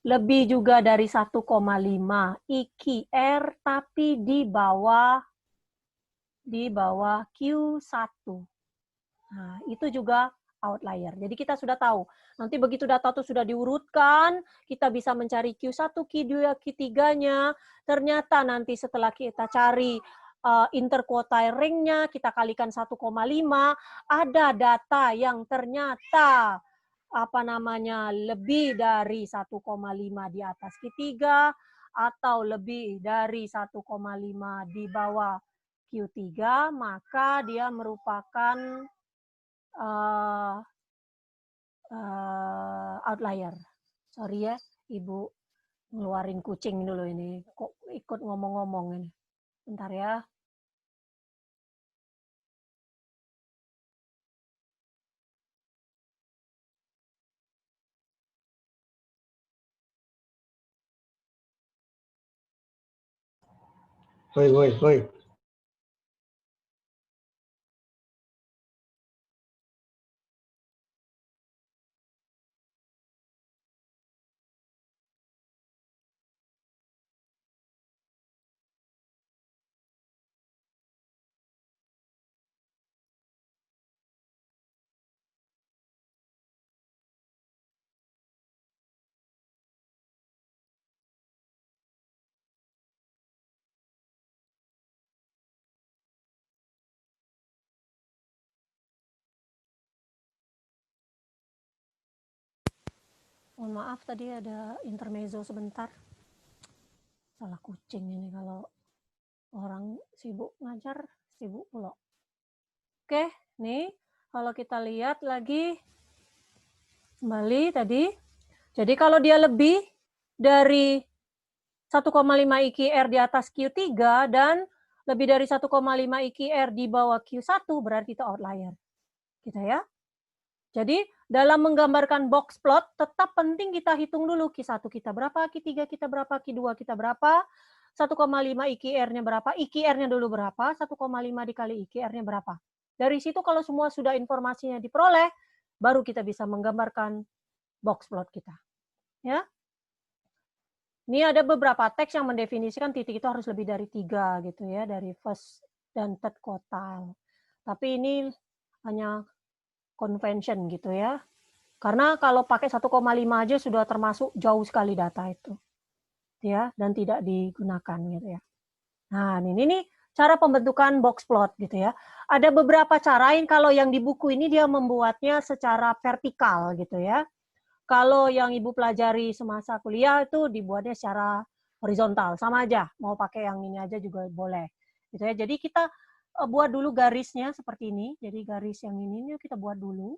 lebih juga dari 1,5 IQR tapi di bawah Q1. Nah, itu juga outlier. Jadi kita sudah tahu. Nanti begitu data itu sudah diurutkan, kita bisa mencari Q1, Q2, Q3-nya. Ternyata nanti setelah kita cari interquartile range-nya, kita kalikan 1,5, ada data yang ternyata lebih dari 1,5 di atas Q3 atau lebih dari 1,5 di bawah Q3, maka dia merupakan outlier. Sorry ya, Ibu ngeluarin kucing dulu ini. Kok ikut ngomong-ngomong ini. Bentar ya. Hoi. Mohon maaf tadi ada intermezzo sebentar. Salah kucing ini kalau orang sibuk ngajar, sibuk pula. Oke, nih kalau kita lihat lagi kembali tadi. Jadi kalau dia lebih dari 1,5 IQR di atas Q3 dan lebih dari 1,5 IQR di bawah Q1 berarti itu outlier. Gitu ya. Jadi dalam menggambarkan box plot tetap penting kita hitung dulu Q1 kita berapa, Q3 kita berapa, Q2 kita berapa, 1,5 IQR-nya berapa, IQR-nya dulu berapa, 1,5 dikali IQR-nya berapa. Dari situ kalau semua sudah informasinya diperoleh, baru kita bisa menggambarkan box plot kita. Ya. Ini ada beberapa teks yang mendefinisikan titik itu harus lebih dari 3 gitu ya, dari first dan third quartile. Tapi ini hanya convention gitu ya. Karena kalau pakai 1,5 aja sudah termasuk jauh sekali data itu. Ya, dan tidak digunakan gitu ya. Nah, ini nih cara pembentukan box plot gitu ya. Ada beberapa cara kalau yang di buku ini dia membuatnya secara vertikal gitu ya. Kalau yang Ibu pelajari semasa kuliah itu dibuatnya secara horizontal, sama aja. Mau pakai yang ini aja juga boleh. Gitu ya. Jadi kita buat dulu garisnya seperti ini. Jadi garis yang ini kita buat dulu.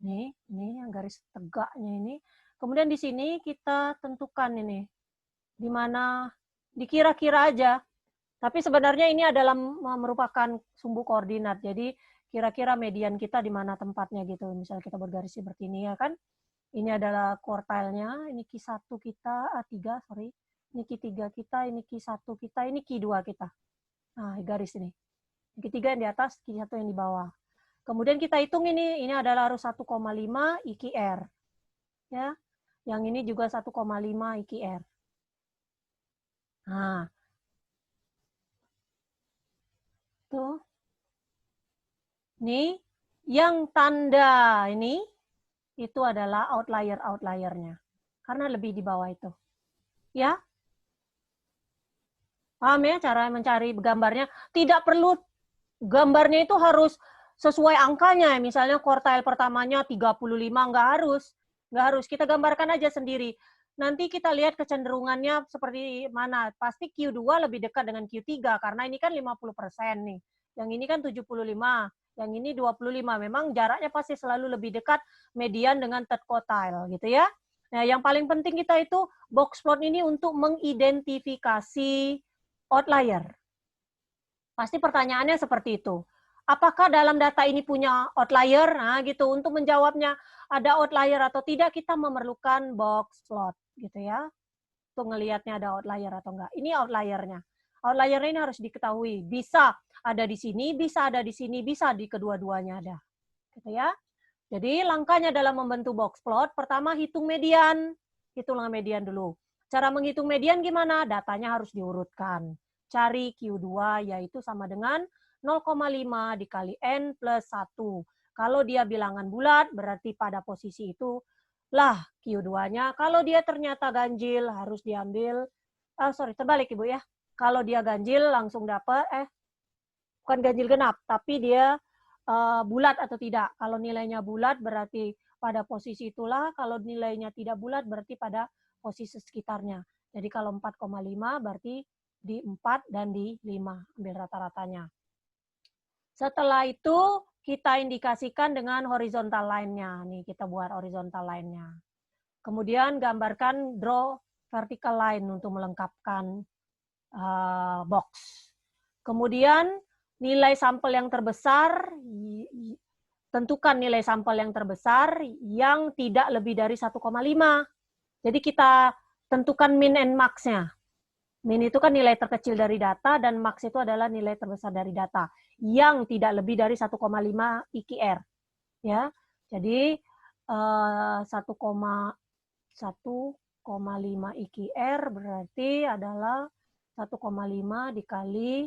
Nih, ini yang garis tegaknya ini. Kemudian di sini kita tentukan ini. Di mana dikira-kira aja. Tapi sebenarnya ini adalah merupakan sumbu koordinat. Jadi kira-kira median kita di mana tempatnya gitu. Misalnya kita bergaris seperti ini ya kan. Ini adalah kuartilnya, ini Q1 kita, A3, sorry. Ini Q3 kita, ini Q1 kita, ini Q2 kita. Nah, garis ini. Q3 yang di atas, Q1 yang di bawah. Kemudian kita hitung ini adalah harus 1,5 IQR. Ya. Yang ini juga 1,5 IQR. Nah. Tuh. Nih, yang tanda ini itu adalah outlier-outliernya. Karena lebih di bawah itu. Ya? Paham ya cara mencari gambarnya? Tidak perlu gambarnya itu harus sesuai angkanya. Misalnya kuartil pertamanya 35, nggak harus. Nggak harus. Kita gambarkan aja sendiri. Nanti kita lihat kecenderungannya seperti mana. Pasti Q2 lebih dekat dengan Q3, karena ini kan 50% nih. Yang ini kan 75, yang ini 25. Memang jaraknya pasti selalu lebih dekat median dengan third quartile, gitu ya. Nah, yang paling penting kita itu box plot ini untuk mengidentifikasi outlier. Pasti pertanyaannya seperti itu. Apakah dalam data ini punya outlier? Nah, gitu. Untuk menjawabnya ada outlier atau tidak, kita memerlukan box plot, gitu ya. Untuk ngelihatnya ada outlier atau enggak. Ini outliernya. Outliernya ini harus diketahui. Bisa ada di sini, bisa ada di sini, bisa di kedua-duanya ada. Gitu ya. Jadi langkahnya dalam membentuk box plot, pertama hitung median. Hitunglah median dulu. Cara menghitung median gimana? Datanya harus diurutkan. Cari Q2 yaitu sama dengan 0,5 dikali N plus 1. Kalau dia bilangan bulat, berarti pada posisi itu lah Q2-nya. Kalau dia ternyata ganjil, harus diambil, terbalik Ibu ya. Kalau dia ganjil, langsung dapat, bukan ganjil genap, tapi dia bulat atau tidak. Kalau nilainya bulat, berarti pada posisi itulah. Kalau nilainya tidak bulat, berarti pada posisi sekitarnya. Jadi kalau 4,5, berarti di 4 dan di 5. Ambil rata-ratanya. Setelah itu, kita indikasikan dengan horizontal line-nya. Nih, kita buat horizontal line-nya. Kemudian gambarkan draw vertical line untuk melengkapkan box. Kemudian nilai sampel yang terbesar, tentukan nilai sampel yang terbesar yang tidak lebih dari 1,5. Jadi kita tentukan min and max-nya. Min itu kan nilai terkecil dari data, dan max itu adalah nilai terbesar dari data yang tidak lebih dari 1,5 IQR. Ya, jadi 1,5 IQR berarti adalah 1,5 dikali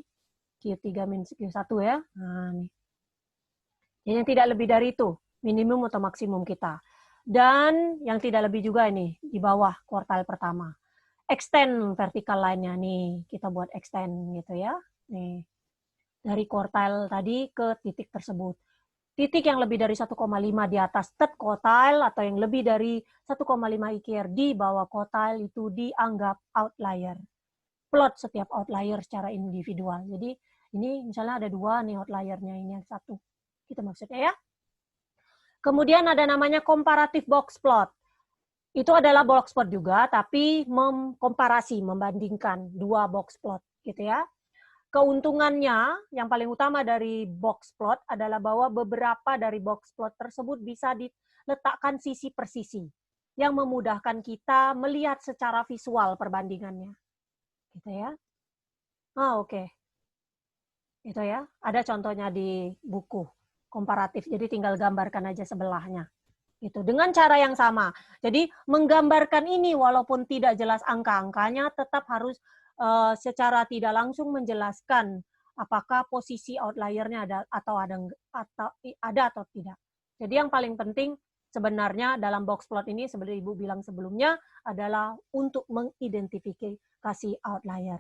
Q3 min Q1 ya. Nah, nih. Jadi yang tidak lebih dari itu, minimum atau maksimum kita. Dan yang tidak lebih juga ini, di bawah kuartal pertama. Extend vertical line-nya nih, kita buat extend gitu ya. Nih, dari kuartal tadi ke titik tersebut. Titik yang lebih dari 1,5 di atas third quartile atau yang lebih dari 1,5 IQR di bawah quartile itu dianggap outlier. Plot setiap outlier secara individual. Jadi ini misalnya ada 2 nih outliernya, ini yang 1. Gitu maksudnya ya. Kemudian ada namanya comparative box plot. Itu adalah box plot juga, tapi mengkomparasi, membandingkan 2 box plot gitu ya. Keuntungannya, yang paling utama dari box plot adalah bahwa beberapa dari box plot tersebut bisa diletakkan sisi per sisi, yang memudahkan kita melihat secara visual perbandingannya. Gitu ya. Oke. Itu ya. Ada contohnya di buku komparatif, jadi tinggal gambarkan aja sebelahnya. Itu dengan cara yang sama. Jadi menggambarkan ini walaupun tidak jelas angka-angkanya, tetap harus secara tidak langsung menjelaskan apakah posisi outliernya ada atau tidak. Jadi yang paling penting sebenarnya dalam box plot ini seperti Ibu bilang sebelumnya adalah untuk mengidentifikasi outlier.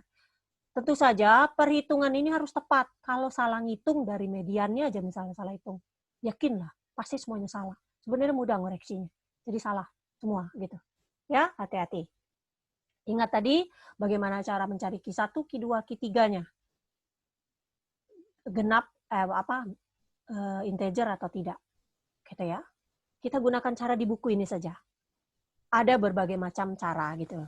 Tentu saja perhitungan ini harus tepat. Kalau salah ngitung dari mediannya aja misalnya salah hitung, yakinlah pasti semuanya salah. Sebenarnya mudah ngoreksinya. Jadi salah semua gitu. Ya, hati-hati. Ingat tadi bagaimana cara mencari Q1, Q2, Q3-nya. Genap integer atau tidak. Gitu ya. Kita gunakan cara di buku ini saja. Ada berbagai macam cara gitu.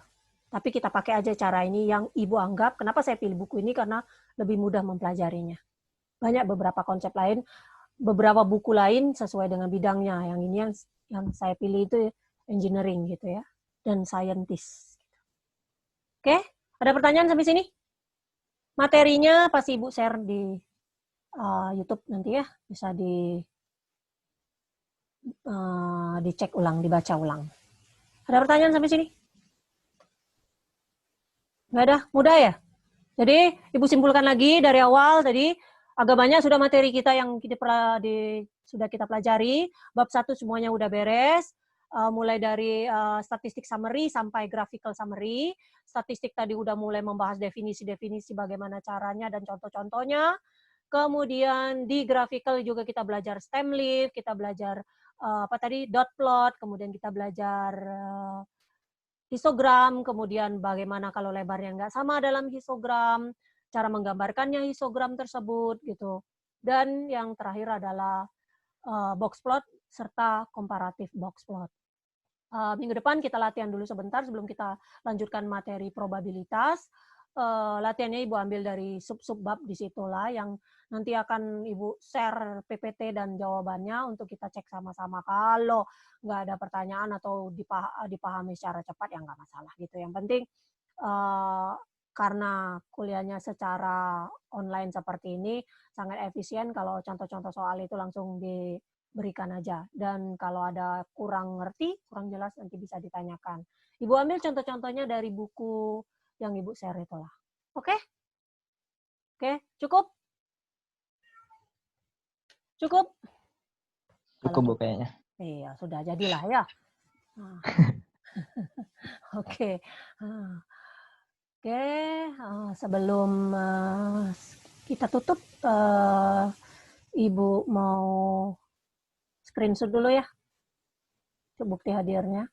Tapi kita pakai aja cara ini yang Ibu anggap. Kenapa saya pilih buku ini? Karena lebih mudah mempelajarinya. Banyak beberapa konsep lain, beberapa buku lain sesuai dengan bidangnya. Yang ini yang saya pilih itu engineering gitu ya, dan scientist. Oke, ada pertanyaan sampai sini? Materinya pasti Ibu share di YouTube nanti ya, bisa dicek ulang, dibaca ulang. Ada pertanyaan sampai sini? Nggak ada? Mudah ya? Jadi, Ibu simpulkan lagi dari awal tadi, agak banyak sudah materi kita yang sudah kita pelajari. Bab 1 semuanya udah beres. Mulai dari statistik summary sampai graphical summary. Statistik tadi udah mulai membahas definisi-definisi bagaimana caranya dan contoh-contohnya. Kemudian di graphical juga kita belajar stem leaf, kita belajar dot plot, kemudian kita belajar histogram, kemudian bagaimana kalau lebarnya nggak sama dalam histogram, cara menggambarkannya histogram tersebut gitu. Dan yang terakhir adalah box plot serta komparatif box plot. Minggu depan kita latihan dulu sebentar sebelum kita lanjutkan materi probabilitas. Latihannya Ibu ambil dari sub-sub bab di situlah yang nanti akan Ibu share PPT dan jawabannya untuk kita cek sama-sama. Kalau nggak ada pertanyaan atau dipahami secara cepat ya nggak masalah gitu. Yang penting karena kuliahnya secara online seperti ini sangat efisien, kalau contoh-contoh soal itu langsung diberikan aja. Dan kalau ada kurang ngerti, kurang jelas nanti bisa ditanyakan. Ibu ambil contoh-contohnya dari buku yang Ibu share itulah. Oke? Oke, cukup? Cukup? Cukup Bu kayaknya. Iya, sudah jadilah ya. Oke. Oke, sebelum kita tutup, Ibu mau screenshot dulu ya. Bukti hadirnya.